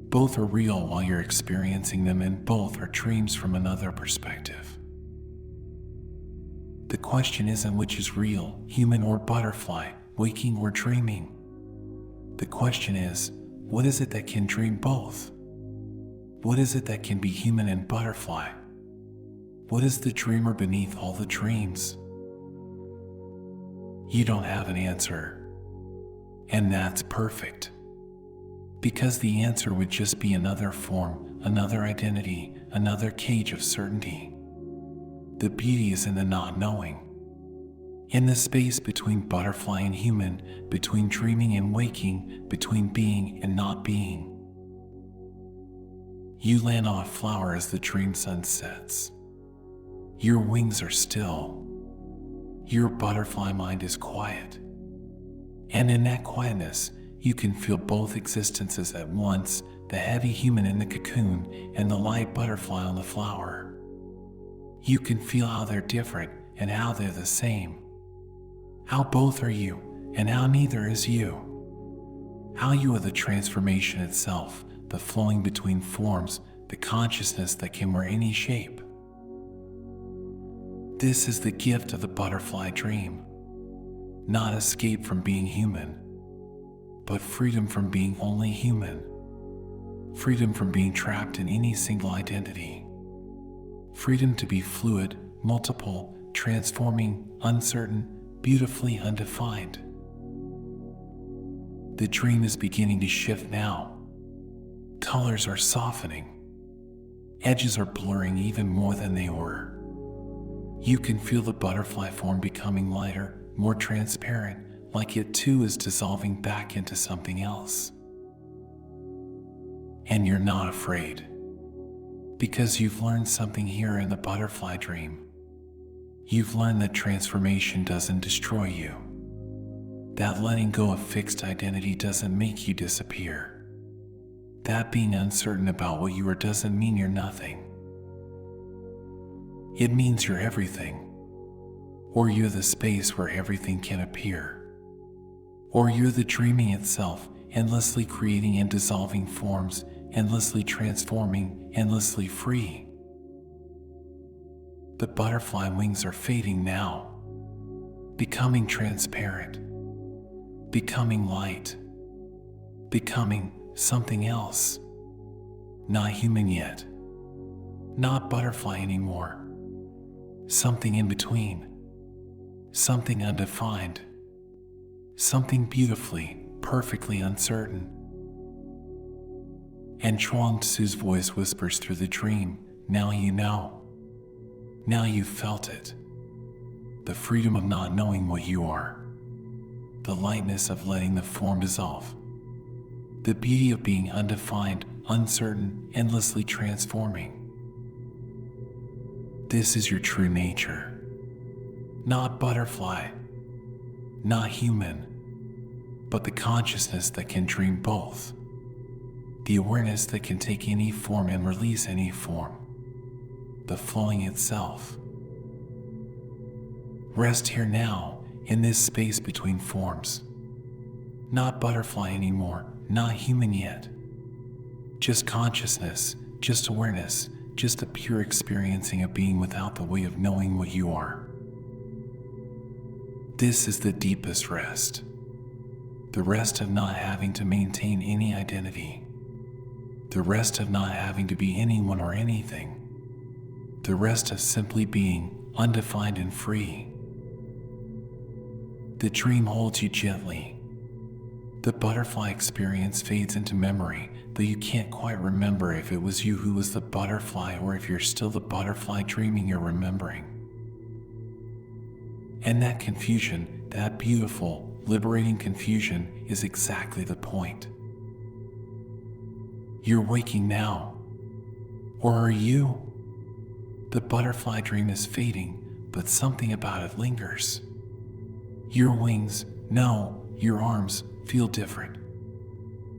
Both are real while you're experiencing them, and both are dreams from another perspective. The question isn't which is real, human or butterfly, waking or dreaming. The question is, what is it that can dream both? What is it that can be human and butterfly? What is the dreamer beneath all the dreams? You don't have an answer. And that's perfect. Because the answer would just be another form, another identity, another cage of certainty. The beauty is in the not knowing. In the space between butterfly and human, between dreaming and waking, between being and not being. You land on a flower as the dream sun sets. Your wings are still. Your butterfly mind is quiet. And in that quietness, you can feel both existences at once, the heavy human in the cocoon and the light butterfly on the flower. You can feel how they're different and how they're the same. How both are you and how neither is you. How you are the transformation itself, the flowing between forms, the consciousness that can wear any shape. This is the gift of the butterfly dream. Not escape from being human, but freedom from being only human. Freedom from being trapped in any single identity. Freedom to be fluid, multiple, transforming, uncertain, beautifully undefined. The dream is beginning to shift now. Colors are softening. Edges are blurring even more than they were. You can feel the butterfly form becoming lighter, more transparent, like it too is dissolving back into something else. And you're not afraid, because you've learned something here in the butterfly dream. You've learned that transformation doesn't destroy you. That letting go of fixed identity doesn't make you disappear. That being uncertain about what you are doesn't mean you're nothing. It means you're everything. Or you're the space where everything can appear. Or you're the dreaming itself, endlessly creating and dissolving forms, endlessly transforming, endlessly free. The butterfly wings are fading now, becoming transparent, becoming light, becoming something else. Not human yet, not butterfly anymore. Something in between, something undefined, something beautifully, perfectly uncertain. And Chuang Tzu's voice whispers through the dream, now you know. Now you've felt it. The freedom of not knowing what you are. The lightness of letting the form dissolve. The beauty of being undefined, uncertain, endlessly transforming. This is your true nature. Not butterfly, not human, but the consciousness that can dream both. The awareness that can take any form and release any form. The flowing itself. Rest here now, in this space between forms. Not butterfly anymore, not human yet. Just consciousness, just awareness, just a pure experiencing of being without the way of knowing what you are. This is the deepest rest. The rest of not having to maintain any identity. The rest of not having to be anyone or anything. The rest of simply being undefined and free. The dream holds you gently. The butterfly experience fades into memory, though you can't quite remember if it was you who was the butterfly or if you're still the butterfly dreaming you're remembering. And that confusion, that beautiful, liberating confusion, is exactly the point. You're waking now. Or are you? The butterfly dream is fading, but something about it lingers. Your wings, no, your arms, feel different.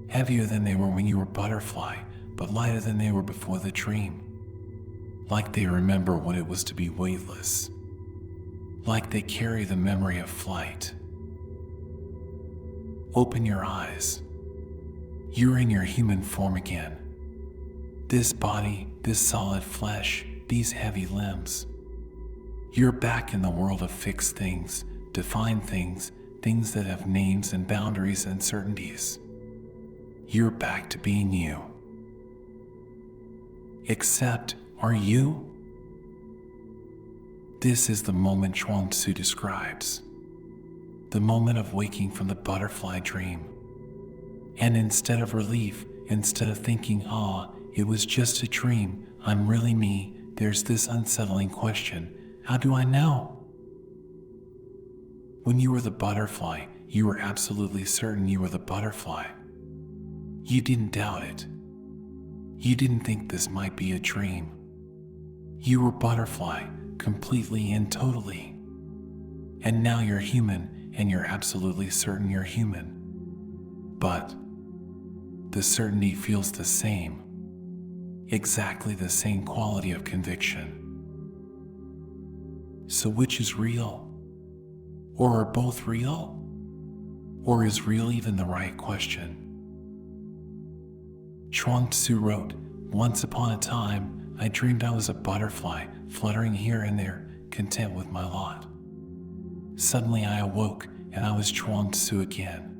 Heavier than they were when you were butterfly, but lighter than they were before the dream. Like they remember what it was to be weightless. Like they carry the memory of flight. Open your eyes. You're in your human form again. This body, this solid flesh, these heavy limbs. You're back in the world of fixed things, defined things, things that have names and boundaries and certainties. You're back to being you. Except, are you? This is the moment Chuang Tzu describes. The moment of waking from the butterfly dream. And instead of relief, instead of thinking, it was just a dream, I'm really me, there's this unsettling question, how do I know? When you were the butterfly, you were absolutely certain you were the butterfly. You didn't doubt it. You didn't think this might be a dream. You were butterfly, completely and totally. And now you're human, and you're absolutely certain you're human. But the certainty feels the same. Exactly the same quality of conviction. So which is real? Or are both real? Or is real even the right question? Chuang Tzu wrote, "Once upon a time, I dreamed I was a butterfly, fluttering here and there, content with my lot. Suddenly I awoke, and I was Chuang Tzu again.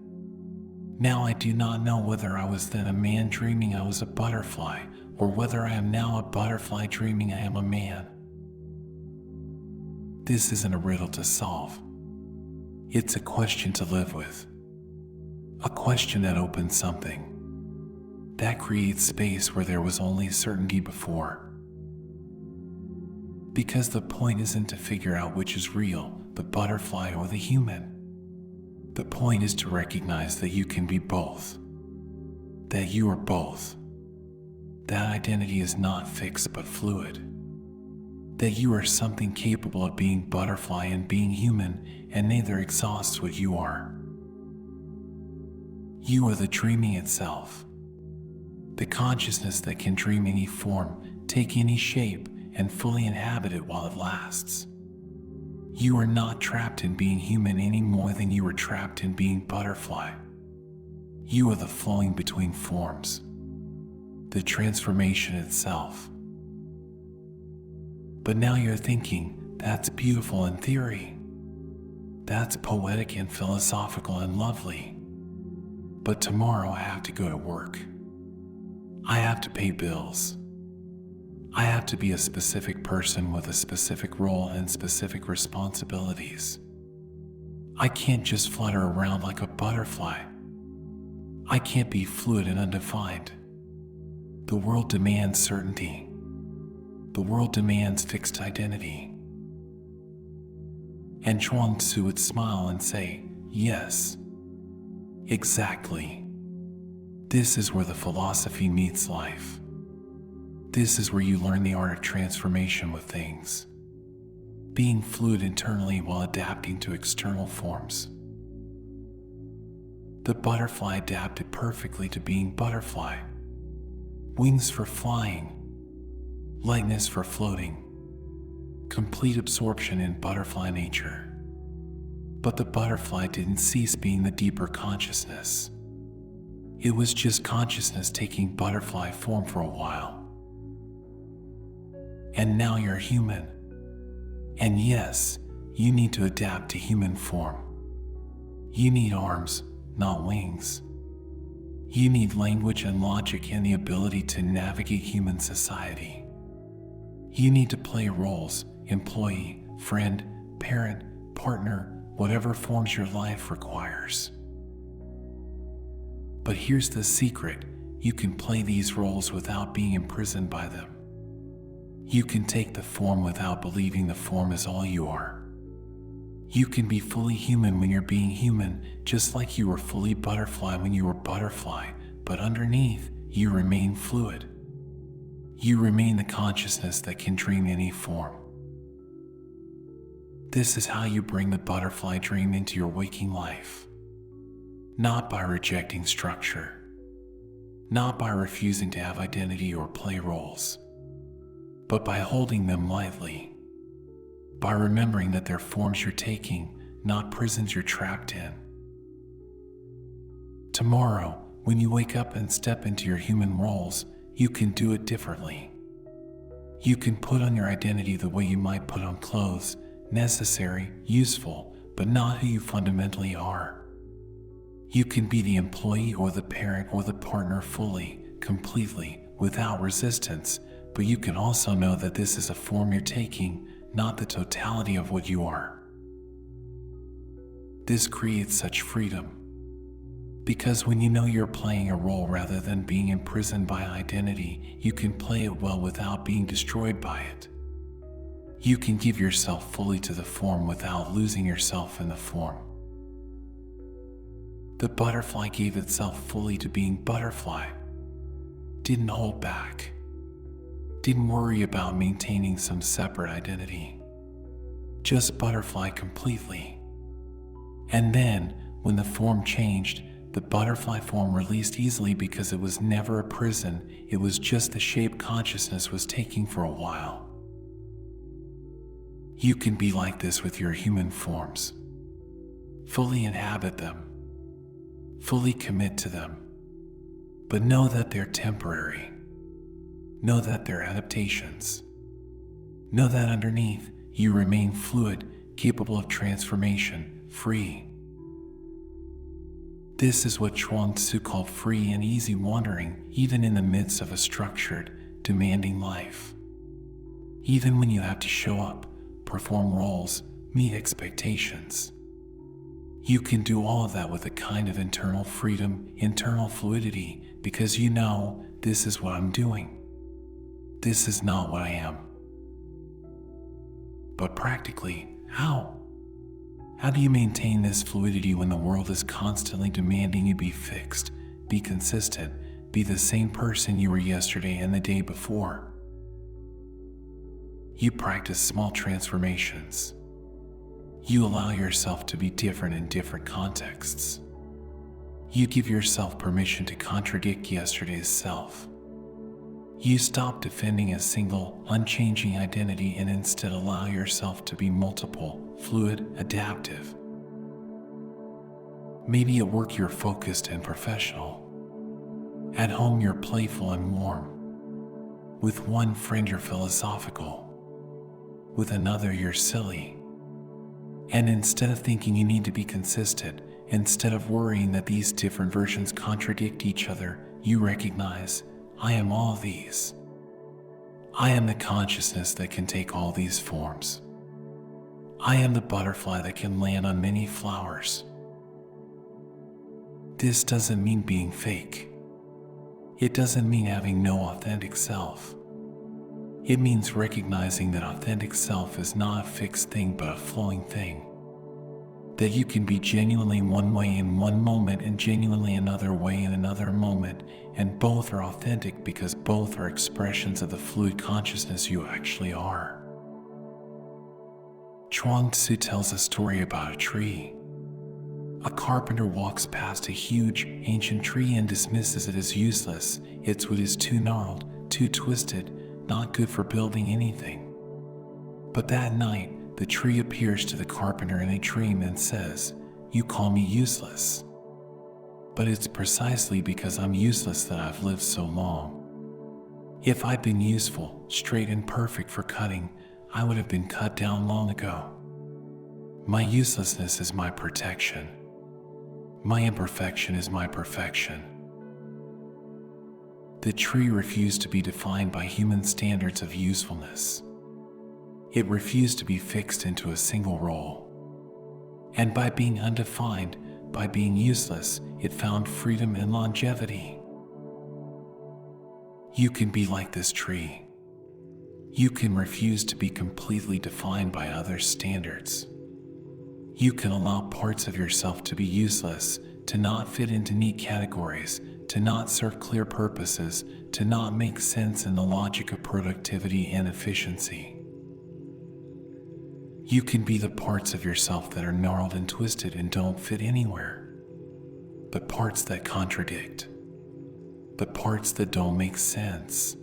Now I do not know whether I was then a man dreaming I was a butterfly, or whether I am now a butterfly dreaming I am a man." This isn't a riddle to solve. It's a question to live with. A question that opens something. That creates space where there was only certainty before. Because the point isn't to figure out which is real, the butterfly or the human. The point is to recognize that you can be both. That you are both. That identity is not fixed but fluid. That you are something capable of being butterfly and being human, and neither exhausts what you are. You are the dreaming itself. The consciousness that can dream any form, take any shape, and fully inhabit it while it lasts. You are not trapped in being human any more than you were trapped in being butterfly. You are the flowing between forms. The transformation itself. But now you're thinking, that's beautiful in theory. That's poetic and philosophical and lovely. But tomorrow I have to go to work. I have to pay bills. I have to be a specific person with a specific role and specific responsibilities. I can't just flutter around like a butterfly. I can't be fluid and undefined. The world demands certainty. The world demands fixed identity. And Chuang Tzu would smile and say, yes, exactly. This is where the philosophy meets life. This is where you learn the art of transformation with things. Being fluid internally while adapting to external forms. The butterfly adapted perfectly to being butterfly. Wings for flying. Lightness for floating. Complete absorption in butterfly nature. But the butterfly didn't cease being the deeper consciousness. It was just consciousness taking butterfly form for a while. And now you're human. And yes, you need to adapt to human form. You need arms, not wings. You need language and logic and the ability to navigate human society. You need to play roles, employee, friend, parent, partner, whatever forms your life requires. But here's the secret, you can play these roles without being imprisoned by them. You can take the form without believing the form is all you are. You can be fully human when you're being human, just like you were fully butterfly when you were butterfly, but underneath, you remain fluid. You remain the consciousness that can dream any form. This is how you bring the butterfly dream into your waking life. Not by rejecting structure. Not by refusing to have identity or play roles. But by holding them lightly. By remembering that they're forms you're taking, not prisons you're trapped in. Tomorrow, when you wake up and step into your human roles, you can do it differently. You can put on your identity the way you might put on clothes, necessary, useful, but not who you fundamentally are. You can be the employee or the parent or the partner fully, completely, without resistance, but you can also know that this is a form you're taking, not the totality of what you are. This creates such freedom, because when you know you're playing a role rather than being imprisoned by identity, you can play it well without being destroyed by it. You can give yourself fully to the form without losing yourself in the form. The butterfly gave itself fully to being butterfly, didn't hold back, didn't worry about maintaining some separate identity, just butterfly completely. And then, when the form changed, the butterfly form released easily because it was never a prison, it was just the shape consciousness was taking for a while. You can be like this with your human forms. Fully inhabit them, fully commit to them, but know that they're temporary. Know that they're adaptations. Know that underneath, you remain fluid, capable of transformation, free. This is what Chuang Tzu called free and easy wandering, even in the midst of a structured, demanding life. Even when you have to show up, perform roles, meet expectations. You can do all of that with a kind of internal freedom, internal fluidity, because you know, this is what I'm doing. This is not what I am. But practically, how? How do you maintain this fluidity when the world is constantly demanding you be fixed, be consistent, be the same person you were yesterday and the day before? You practice small transformations. You allow yourself to be different in different contexts. You give yourself permission to contradict yesterday's self. You stop defending a single, unchanging identity and instead allow yourself to be multiple, fluid, adaptive. Maybe at work you're focused and professional. At home you're playful and warm. With one friend you're philosophical. With another you're silly. And instead of thinking you need to be consistent, instead of worrying that these different versions contradict each other, you recognize, I am all these. I am the consciousness that can take all these forms. I am the butterfly that can land on many flowers. This doesn't mean being fake. It doesn't mean having no authentic self. It means recognizing that authentic self is not a fixed thing but a flowing thing. That you can be genuinely one way in one moment and genuinely another way in another moment, and both are authentic because both are expressions of the fluid consciousness you actually are. Chuang Tzu tells a story about a tree. A carpenter walks past a huge, ancient tree and dismisses it as useless. Its wood is too gnarled, too twisted, not good for building anything. But that night, the tree appears to the carpenter in a dream and says, "You call me useless. But it's precisely because I'm useless that I've lived so long. If I'd been useful, straight and perfect for cutting, I would have been cut down long ago. My uselessness is my protection. My imperfection is my perfection." The tree refused to be defined by human standards of usefulness. It refused to be fixed into a single role. And by being undefined, by being useless, it found freedom and longevity. You can be like this tree. You can refuse to be completely defined by others' standards. You can allow parts of yourself to be useless, to not fit into neat categories, to not serve clear purposes, to not make sense in the logic of productivity and efficiency. You can be the parts of yourself that are gnarled and twisted and don't fit anywhere. The parts that contradict. The parts that don't make sense.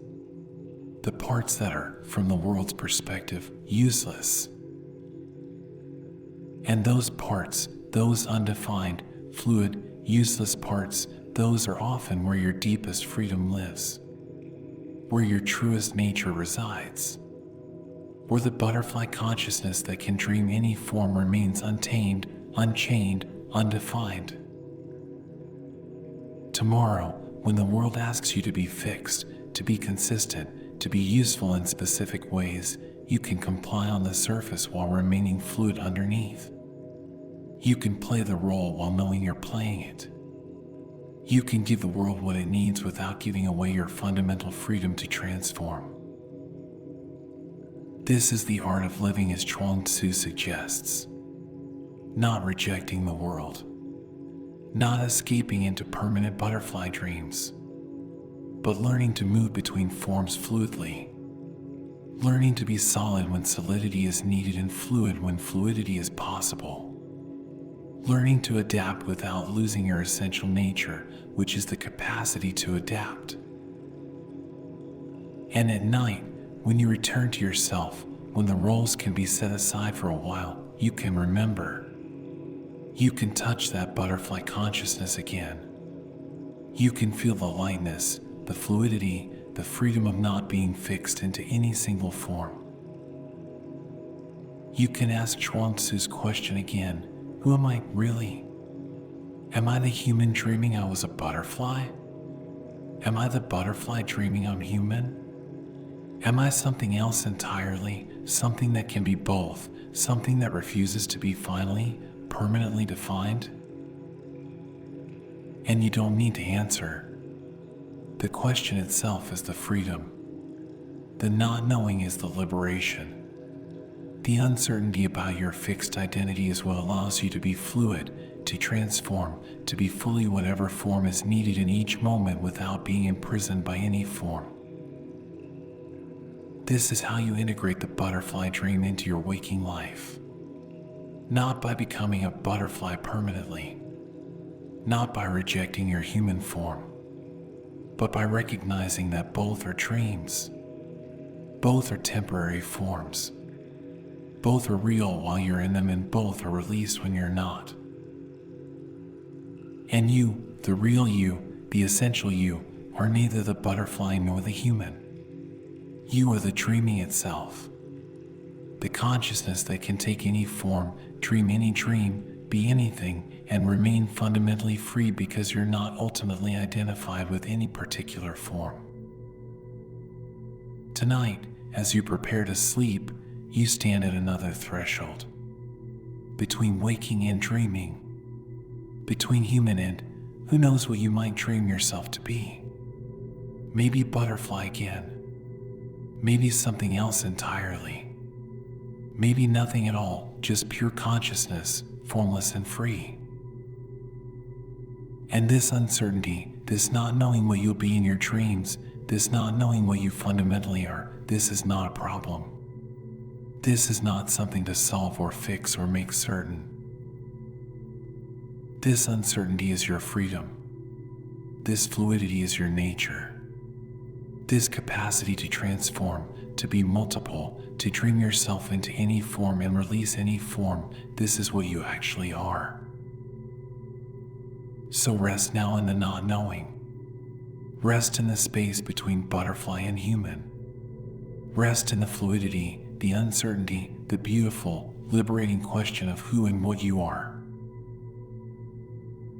The parts that are, from the world's perspective, useless. And those parts, those undefined, fluid, useless parts, those are often where your deepest freedom lives. Where your truest nature resides. Where the butterfly consciousness that can dream any form remains untamed, unchained, undefined. Tomorrow, when the world asks you to be fixed, to be consistent, to be useful in specific ways, you can comply on the surface while remaining fluid underneath. You can play the role while knowing you're playing it. You can give the world what it needs without giving away your fundamental freedom to transform. This is the art of living as Chuang Tzu suggests. Not rejecting the world. Not escaping into permanent butterfly dreams. But learning to move between forms fluidly. Learning to be solid when solidity is needed and fluid when fluidity is possible. Learning to adapt without losing your essential nature, which is the capacity to adapt. And at night, when you return to yourself, when the roles can be set aside for a while, you can remember. You can touch that butterfly consciousness again. You can feel the lightness, the fluidity, the freedom of not being fixed into any single form. You can ask Chuang Tzu's question again, who am I really? Am I the human dreaming I was a butterfly? Am I the butterfly dreaming I'm human? Am I something else entirely, something that can be both, something that refuses to be finally, permanently defined? And you don't need to answer. The question itself is the freedom. The not knowing is the liberation. The uncertainty about your fixed identity is what allows you to be fluid, to transform, to be fully whatever form is needed in each moment without being imprisoned by any form. This is how you integrate the butterfly dream into your waking life. Not by becoming a butterfly permanently, not by rejecting your human form, but by recognizing that both are dreams. Both are temporary forms. Both are real while you're in them, and both are released when you're not. And you, the real you, the essential you, are neither the butterfly nor the human. You are the dreaming itself. The consciousness that can take any form, dream any dream, be anything, and remain fundamentally free because you're not ultimately identified with any particular form. Tonight, as you prepare to sleep, you stand at another threshold. Between waking and dreaming. Between human and who knows what you might dream yourself to be. Maybe butterfly again. Maybe something else entirely. Maybe nothing at all, just pure consciousness, formless and free. And this uncertainty, this not knowing what you'll be in your dreams, this not knowing what you fundamentally are, this is not a problem. This is not something to solve or fix or make certain. This uncertainty is your freedom. This fluidity is your nature. This capacity to transform, to be multiple, to dream yourself into any form and release any form, this is what you actually are. So rest now in the not knowing. Rest in the space between butterfly and human. Rest in the fluidity, the uncertainty, the beautiful, liberating question of who and what you are.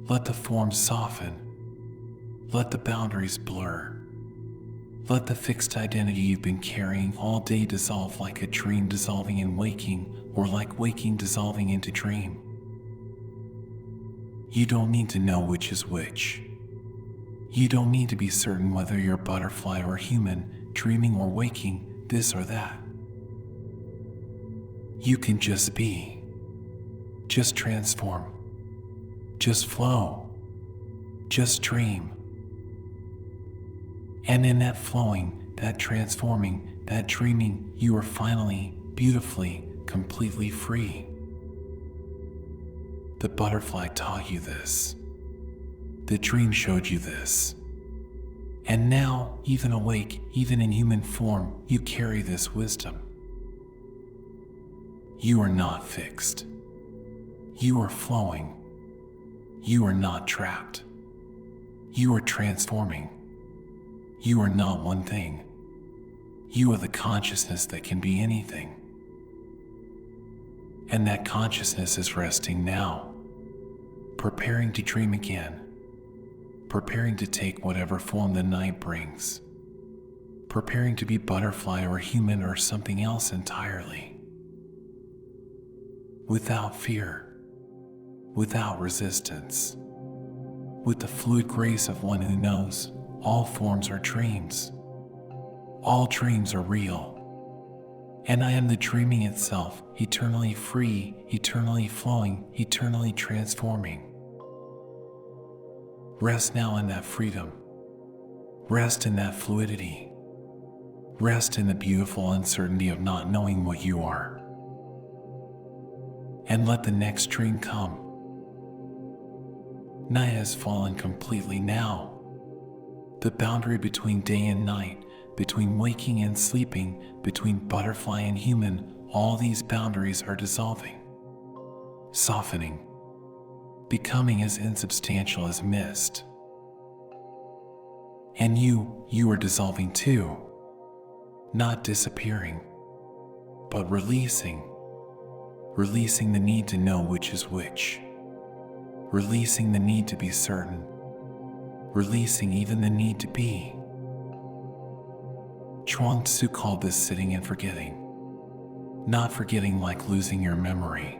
Let the forms soften. Let the boundaries blur. Let the fixed identity you've been carrying all day dissolve like a dream dissolving in waking, or like waking dissolving into dream. You don't need to know which is which. You don't need to be certain whether you're butterfly or human, dreaming or waking, this or that. You can just be. Just transform. Just flow. Just dream. And in that flowing, that transforming, that dreaming, you are finally, beautifully, completely free. The butterfly taught you this. The dream showed you this. And now, even awake, even in human form, you carry this wisdom. You are not fixed. You are flowing. You are not trapped. You are transforming. You are not one thing. You are the consciousness that can be anything. And that consciousness is resting now, preparing to dream again, preparing to take whatever form the night brings, preparing to be butterfly or human or something else entirely. Without fear, without resistance, with the fluid grace of one who knows all forms are dreams. All dreams are real. And I am the dreaming itself, eternally free, eternally flowing, eternally transforming. Rest now in that freedom. Rest in that fluidity. Rest in the beautiful uncertainty of not knowing what you are. And let the next dream come. Night has fallen completely now. The boundary between day and night, between waking and sleeping, between butterfly and human, all these boundaries are dissolving, softening, becoming as insubstantial as mist. And you are dissolving too, not disappearing, but releasing the need to know which is which, releasing the need to be certain, releasing even the need to be. Chuang Tzu called this sitting and forgetting. Not forgetting like losing your memory,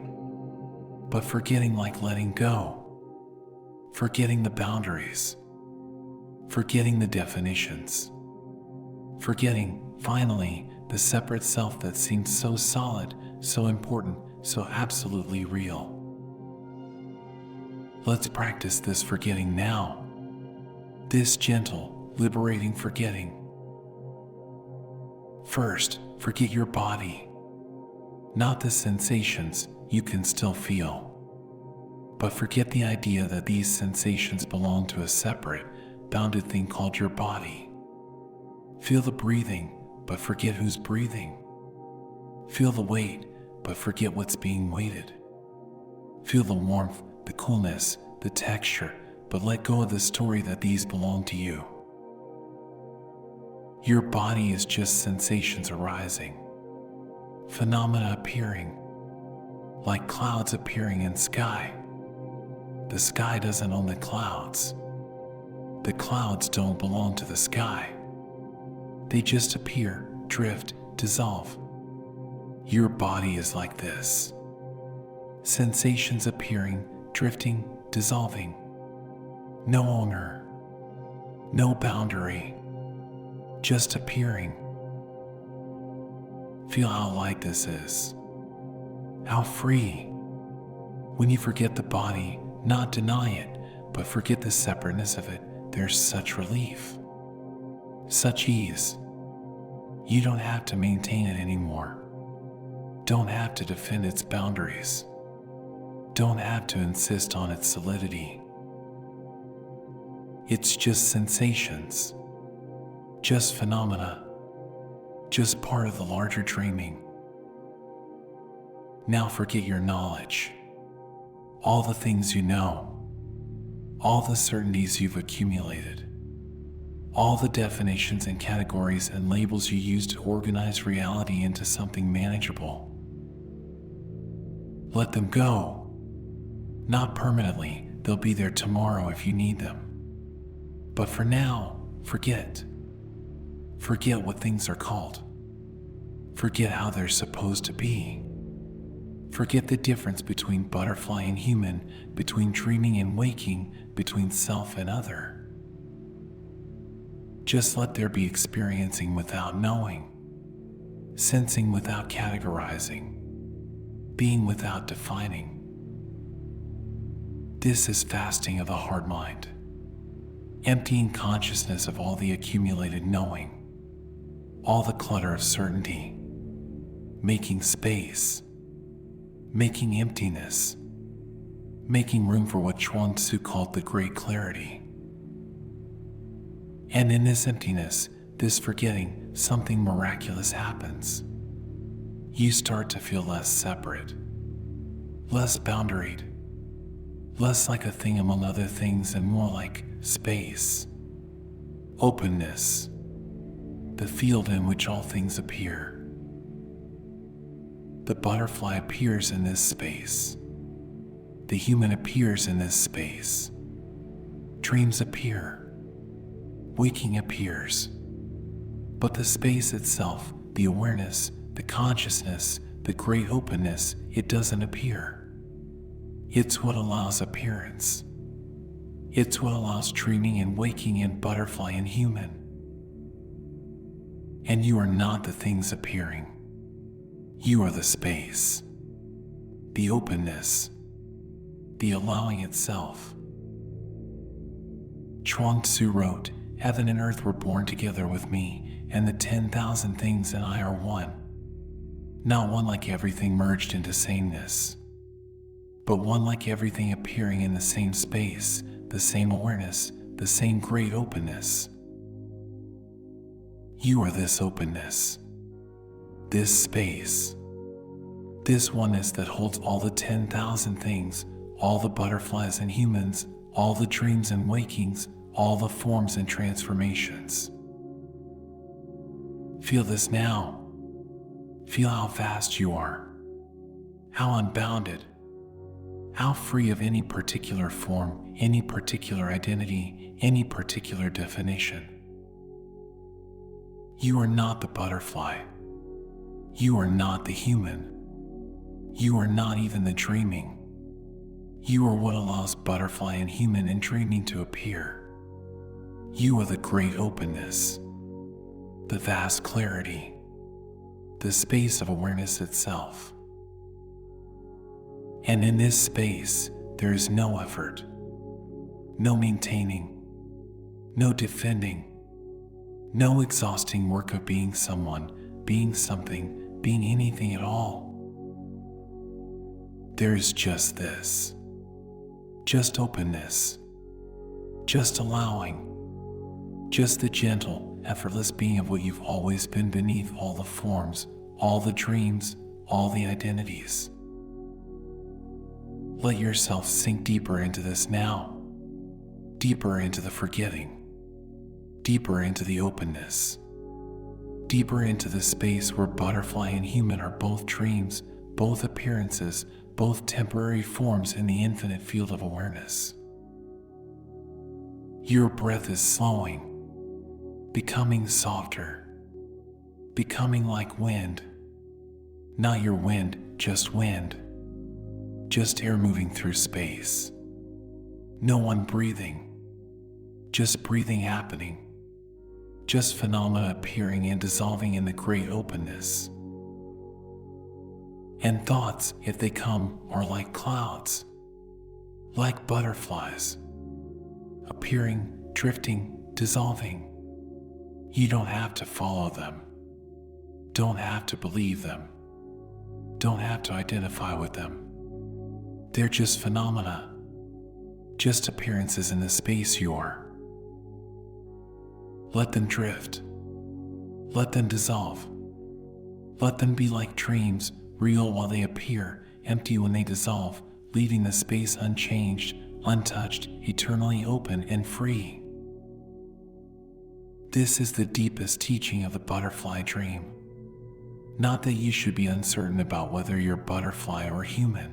but forgetting like letting go. Forgetting the boundaries. Forgetting the definitions. Forgetting, finally, the separate self that seemed so solid, so important, so absolutely real. Let's practice this forgetting now. This gentle, liberating forgetting. First, forget your body. Not the sensations you can still feel. But forget the idea that these sensations belong to a separate, bounded thing called your body. Feel the breathing, but forget who's breathing. Feel the weight, but forget what's being weighted. Feel the warmth, the coolness, the texture, but let go of the story that these belong to you. Your body is just sensations arising, phenomena appearing, like clouds appearing in sky. The sky doesn't own the clouds. The clouds don't belong to the sky. They just appear, drift, dissolve. Your body is like this. Sensations appearing, drifting, dissolving. No owner, no boundary. Just appearing. Feel how light this is. How free. When you forget the body, not deny it, but forget the separateness of it, there's such relief. Such ease. You don't have to maintain it anymore. Don't have to defend its boundaries. Don't have to insist on its solidity. It's just sensations. Just phenomena, just part of the larger dreaming. Now forget your knowledge, all the things you know, all the certainties you've accumulated, all the definitions and categories and labels you use to organize reality into something manageable. Let them go. Not permanently, they'll be there tomorrow if you need them. But for now, forget. Forget what things are called. Forget how they're supposed to be. Forget the difference between butterfly and human, between dreaming and waking, between self and other. Just let there be experiencing without knowing, sensing without categorizing, being without defining. This is fasting of the heart mind, emptying consciousness of all the accumulated knowing, all the clutter of certainty, making space, making emptiness, making room for what Chuang Tzu called the great clarity. And in this emptiness, this forgetting, something miraculous happens. You start to feel less separate, less boundaried, less like a thing among other things and more like space, openness, the field in which all things appear. The butterfly appears in this space. The human appears in this space. Dreams appear. Waking appears. But the space itself, the awareness, the consciousness, the great openness, it doesn't appear. It's what allows appearance. It's what allows dreaming and waking and butterfly and human. And you are not the things appearing. You are the space, the openness, the allowing itself. Chuang Tzu wrote, "Heaven and earth were born together with me, and the 10,000 things and I are one. Not one like everything merged into sameness, but one like everything appearing in the same space, the same awareness, the same great openness." You are this openness, this space, this oneness that holds all the 10,000 things, all the butterflies and humans, all the dreams and wakings, all the forms and transformations. Feel this now. Feel how vast you are, how unbounded, how free of any particular form, any particular identity, any particular definition. You are not the butterfly. You are not the human. You are not even the dreaming. You are what allows butterfly and human and dreaming to appear. You are the great openness, the vast clarity, the space of awareness itself. And in this space, there is no effort, no maintaining, no defending, no exhausting work of being someone, being something, being anything at all. There is just this, just openness, just allowing, just the gentle, effortless being of what you've always been beneath all the forms, all the dreams, all the identities. Let yourself sink deeper into this now, deeper into the forgetting, deeper into the openness, deeper into the space where butterfly and human are both dreams, both appearances, both temporary forms in the infinite field of awareness. Your breath is slowing, becoming softer, becoming like wind. Not your wind, just air moving through space. No one breathing, just breathing happening, just phenomena appearing and dissolving in the great openness. And thoughts, if they come, are like clouds, like butterflies, appearing, drifting, dissolving. You don't have to follow them, don't have to believe them, don't have to identify with them. They're just phenomena, just appearances in the space you are. Let them drift, let them dissolve, let them be like dreams, real while they appear, empty when they dissolve, leaving the space unchanged, untouched, eternally open and free. This is the deepest teaching of the butterfly dream. Not that you should be uncertain about whether you're butterfly or human,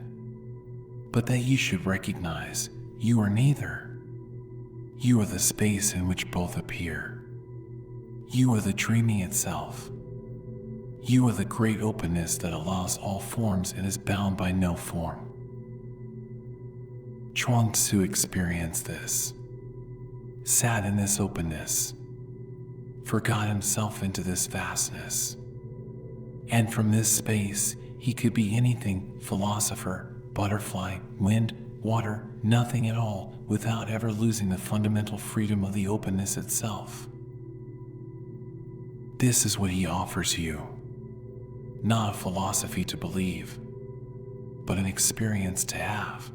but that you should recognize you are neither. You are the space in which both appear. You are the dreaming itself. You are the great openness that allows all forms and is bound by no form. Chuang Tzu experienced this, sat in this openness, forgot himself into this vastness. And from this space, he could be anything, philosopher, butterfly, wind, water, nothing at all, without ever losing the fundamental freedom of the openness itself. This is what he offers you. Not a philosophy to believe, but an experience to have,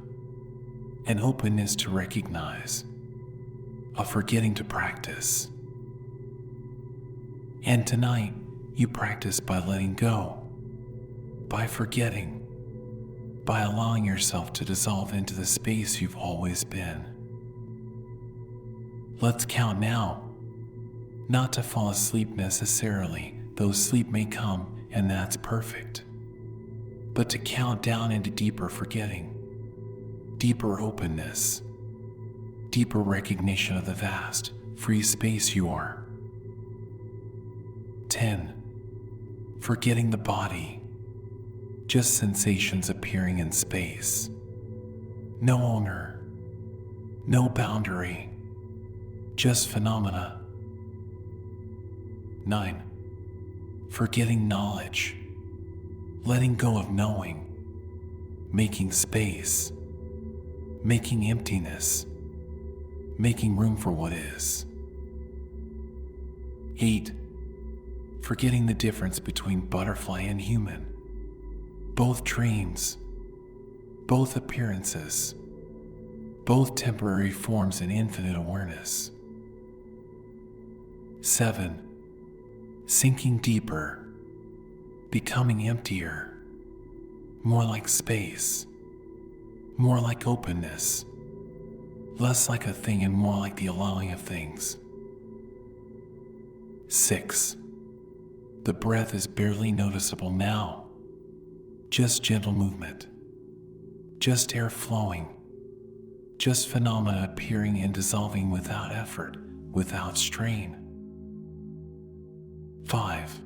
an openness to recognize, a forgetting to practice. And tonight, you practice by letting go, by forgetting, by allowing yourself to dissolve into the space you've always been. Let's count now, not to fall asleep necessarily, though sleep may come, and that's perfect, but to count down into deeper forgetting, deeper openness, deeper recognition of the vast, free space you are. 10. Forgetting the body. Just sensations appearing in space. No owner. No boundary. Just phenomena. 9. Forgetting knowledge. Letting go of knowing. Making space. Making emptiness. Making room for what is. 8. Forgetting the difference between butterfly and human. Both dreams. Both appearances. Both temporary forms in infinite awareness. 7. Sinking deeper. Becoming emptier. More like space. More like openness. Less like a thing and more like the allowing of things. 6. The breath is barely noticeable now. Just gentle movement. Just air flowing. Just phenomena appearing and dissolving without effort, without strain. 5.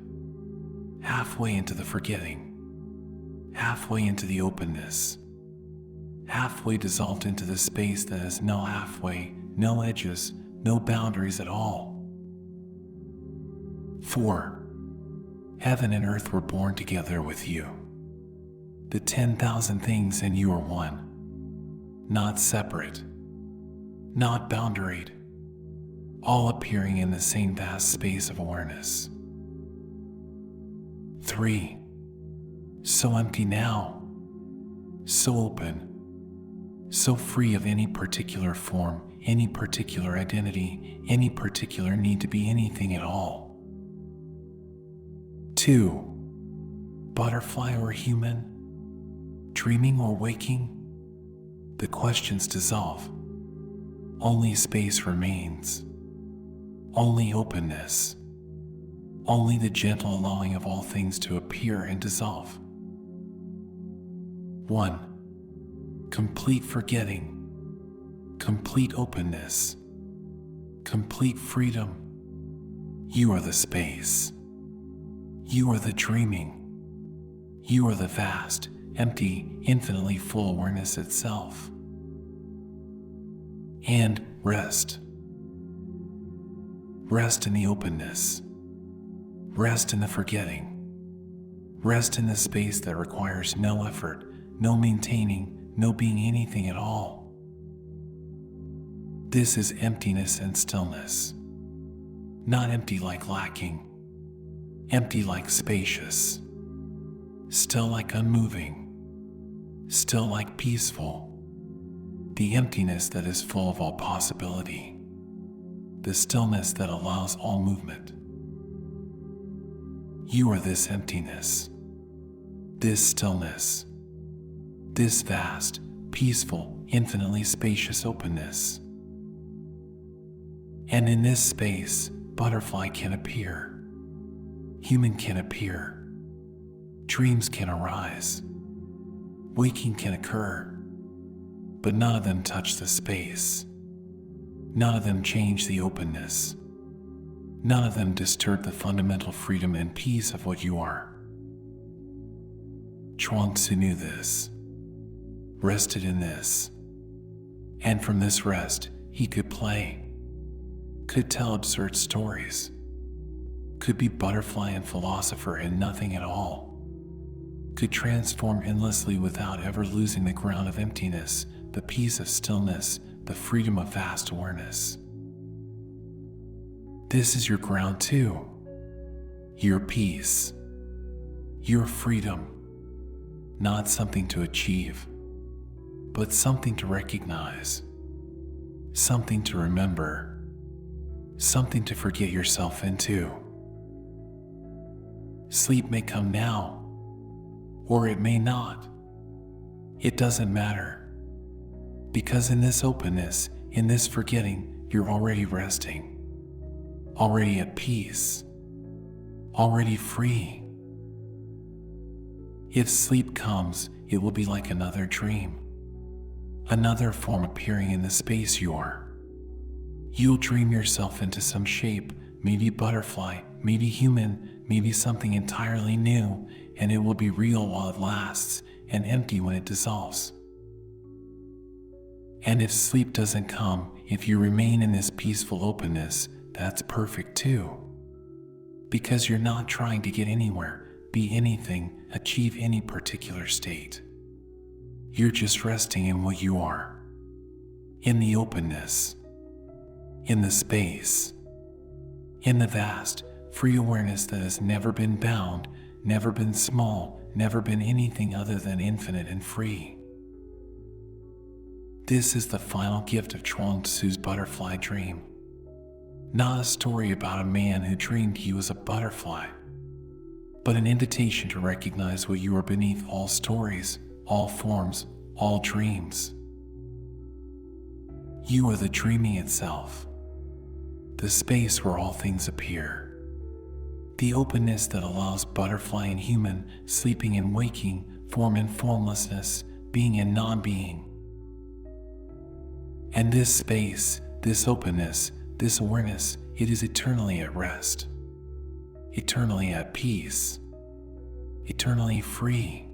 Halfway into the forgetting. Halfway into the openness. Halfway dissolved into the space that has no halfway, no edges, no boundaries at all. 4. Heaven and earth were born together with you. The 10,000 things and you are one. Not separate. Not boundaried. All appearing in the same vast space of awareness. 3. So empty now. So open. So free of any particular form, any particular identity, any particular need to be anything at all. 2. Butterfly or human? Dreaming or waking? The questions dissolve. Only space remains. Only openness. Only the gentle allowing of all things to appear and dissolve. 1. Complete forgetting. Complete openness. Complete freedom. You are the space. You are the dreaming. You are the vast, empty, infinitely full awareness itself. And rest. Rest in the openness. Rest in the forgetting. Rest in the space that requires no effort, no maintaining, no being anything at all. This is emptiness and stillness. Not empty like lacking. Empty like spacious. Still like unmoving. Still like peaceful. The emptiness that is full of all possibility. The stillness that allows all movement. You are this emptiness. This stillness. This vast, peaceful, infinitely spacious openness. And in this space, butterfly can appear. Human can appear. Dreams can arise. Waking can occur. But none of them touch the space. None of them change the openness. None of them disturb the fundamental freedom and peace of what you are. Chuang Tzu knew this, rested in this, and from this rest he could play, could tell absurd stories, could be butterfly and philosopher and nothing at all, could transform endlessly without ever losing the ground of emptiness, the peace of stillness, the freedom of vast awareness. This is your ground too, your peace, your freedom, not something to achieve, but something to recognize, something to remember, something to forget yourself into. Sleep may come now, or it may not. It doesn't matter, because in this openness, in this forgetting, you're already resting. Already at peace, already free. If sleep comes, it will be like another dream, another form appearing in the space you are. You'll dream yourself into some shape, maybe butterfly, maybe human, maybe something entirely new, and it will be real while it lasts and empty when it dissolves. And if sleep doesn't come, if you remain in this peaceful openness, that's perfect too. Because you're not trying to get anywhere, be anything, achieve any particular state. You're just resting in what you are. In the openness. In the space. In the vast, free awareness that has never been bound, never been small, never been anything other than infinite and free. This is the final gift of Chuang Tzu's butterfly dream. Not a story about a man who dreamed he was a butterfly, but an invitation to recognize what you are beneath all stories, all forms, all dreams. You are the dreaming itself, the space where all things appear, the openness that allows butterfly and human, sleeping and waking, form and formlessness, being and non-being. And this space, this openness, this awareness, it is eternally at rest, eternally at peace, eternally free.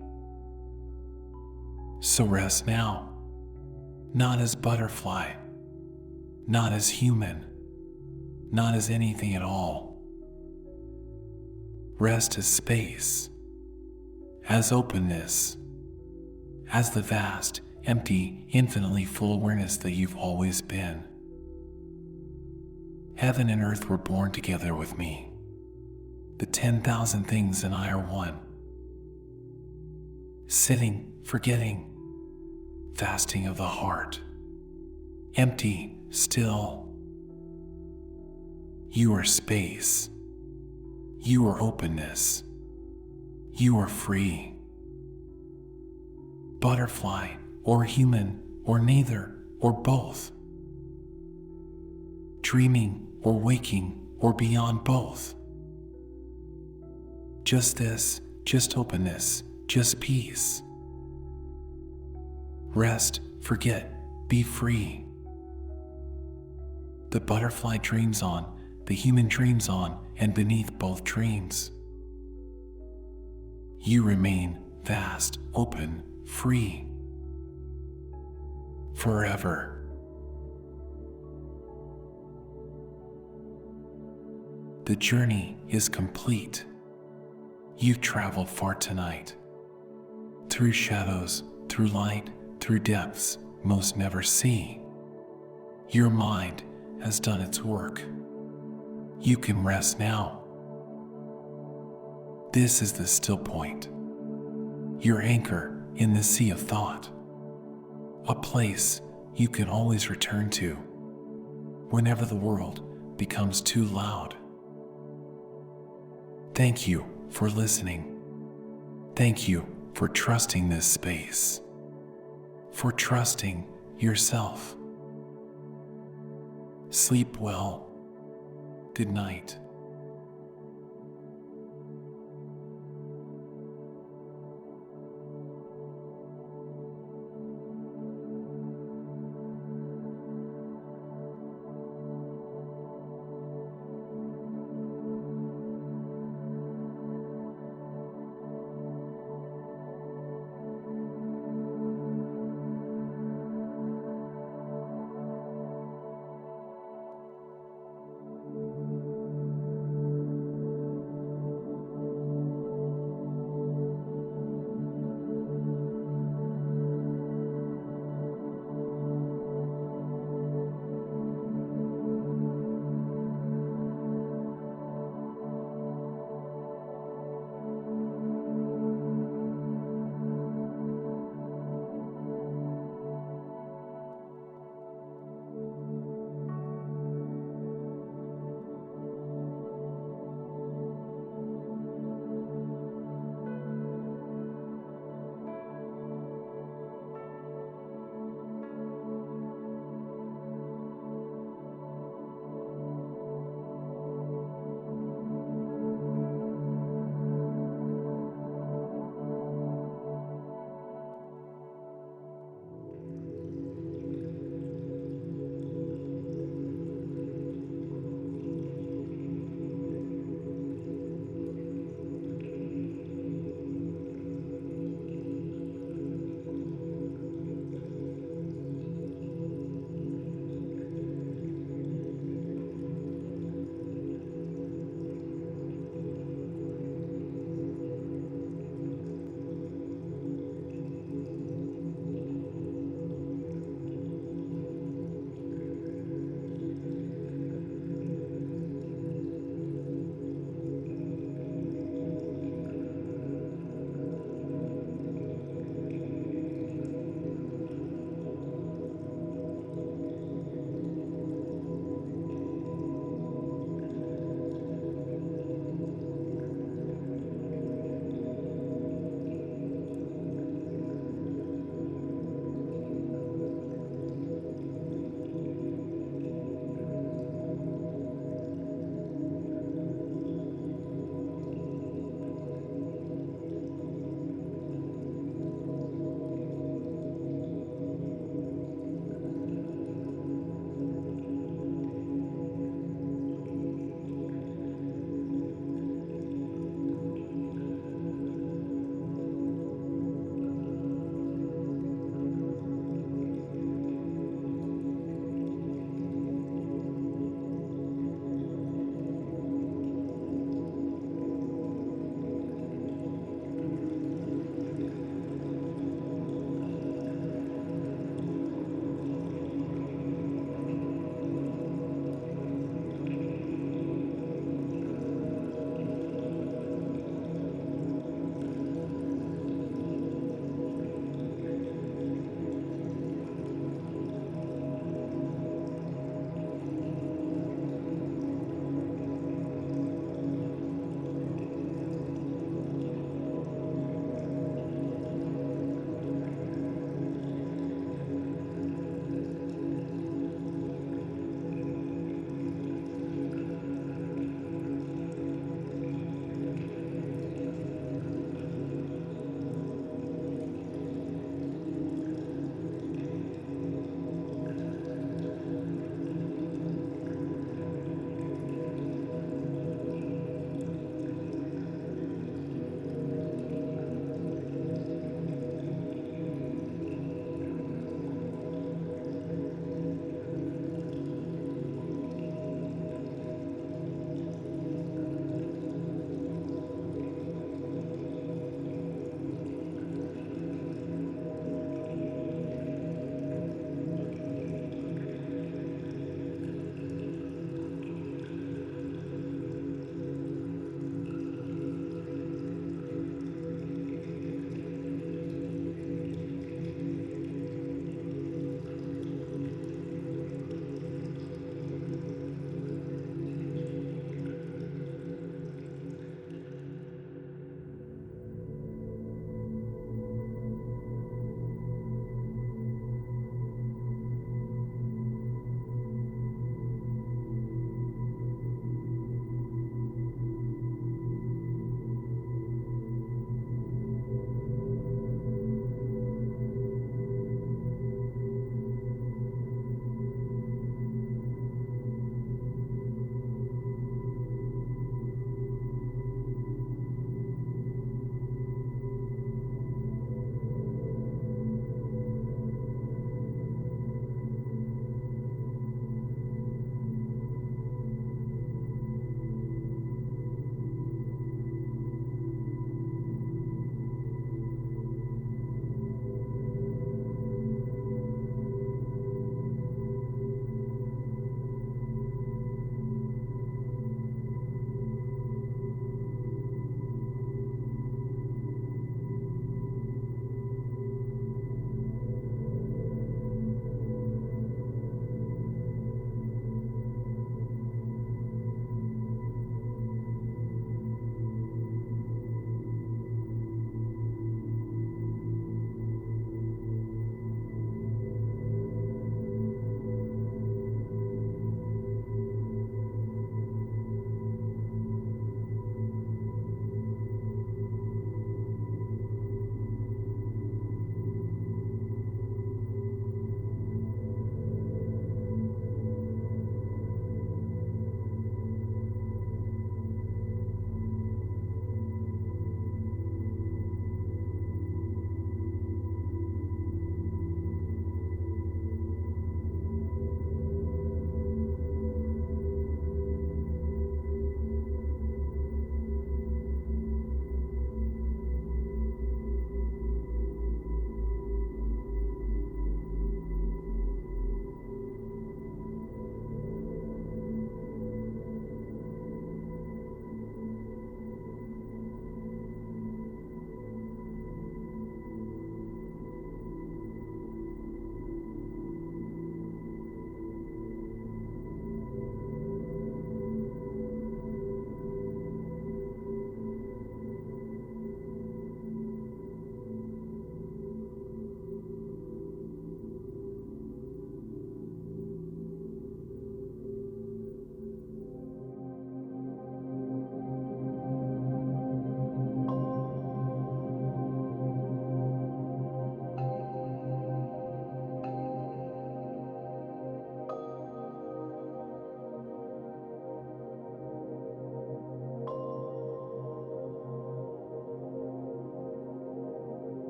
So rest now, not as butterfly, not as human, not as anything at all. Rest as space, as openness, as the vast, empty, infinitely full awareness that you've always been. Heaven and earth were born together with me. The 10,000 things and I are one. Sitting, forgetting, fasting of the heart. Empty, still. You are space. You are openness. You are free. Butterfly, or human, or neither, or both. Dreaming, or waking, or beyond both. Just this, just openness, just peace. Rest, forget, be free. The butterfly dreams on, the human dreams on, and beneath both dreams, you remain vast, open, free. Forever. The journey is complete. You've traveled far tonight. Through shadows, through light, through depths most never see. Your mind has done its work. You can rest now. This is the Stillpoint, your anchor in the sea of thought, a place you can always return to whenever the world becomes too loud. Thank you for listening. Thank you for trusting this space, for trusting yourself. Sleep well. Good night.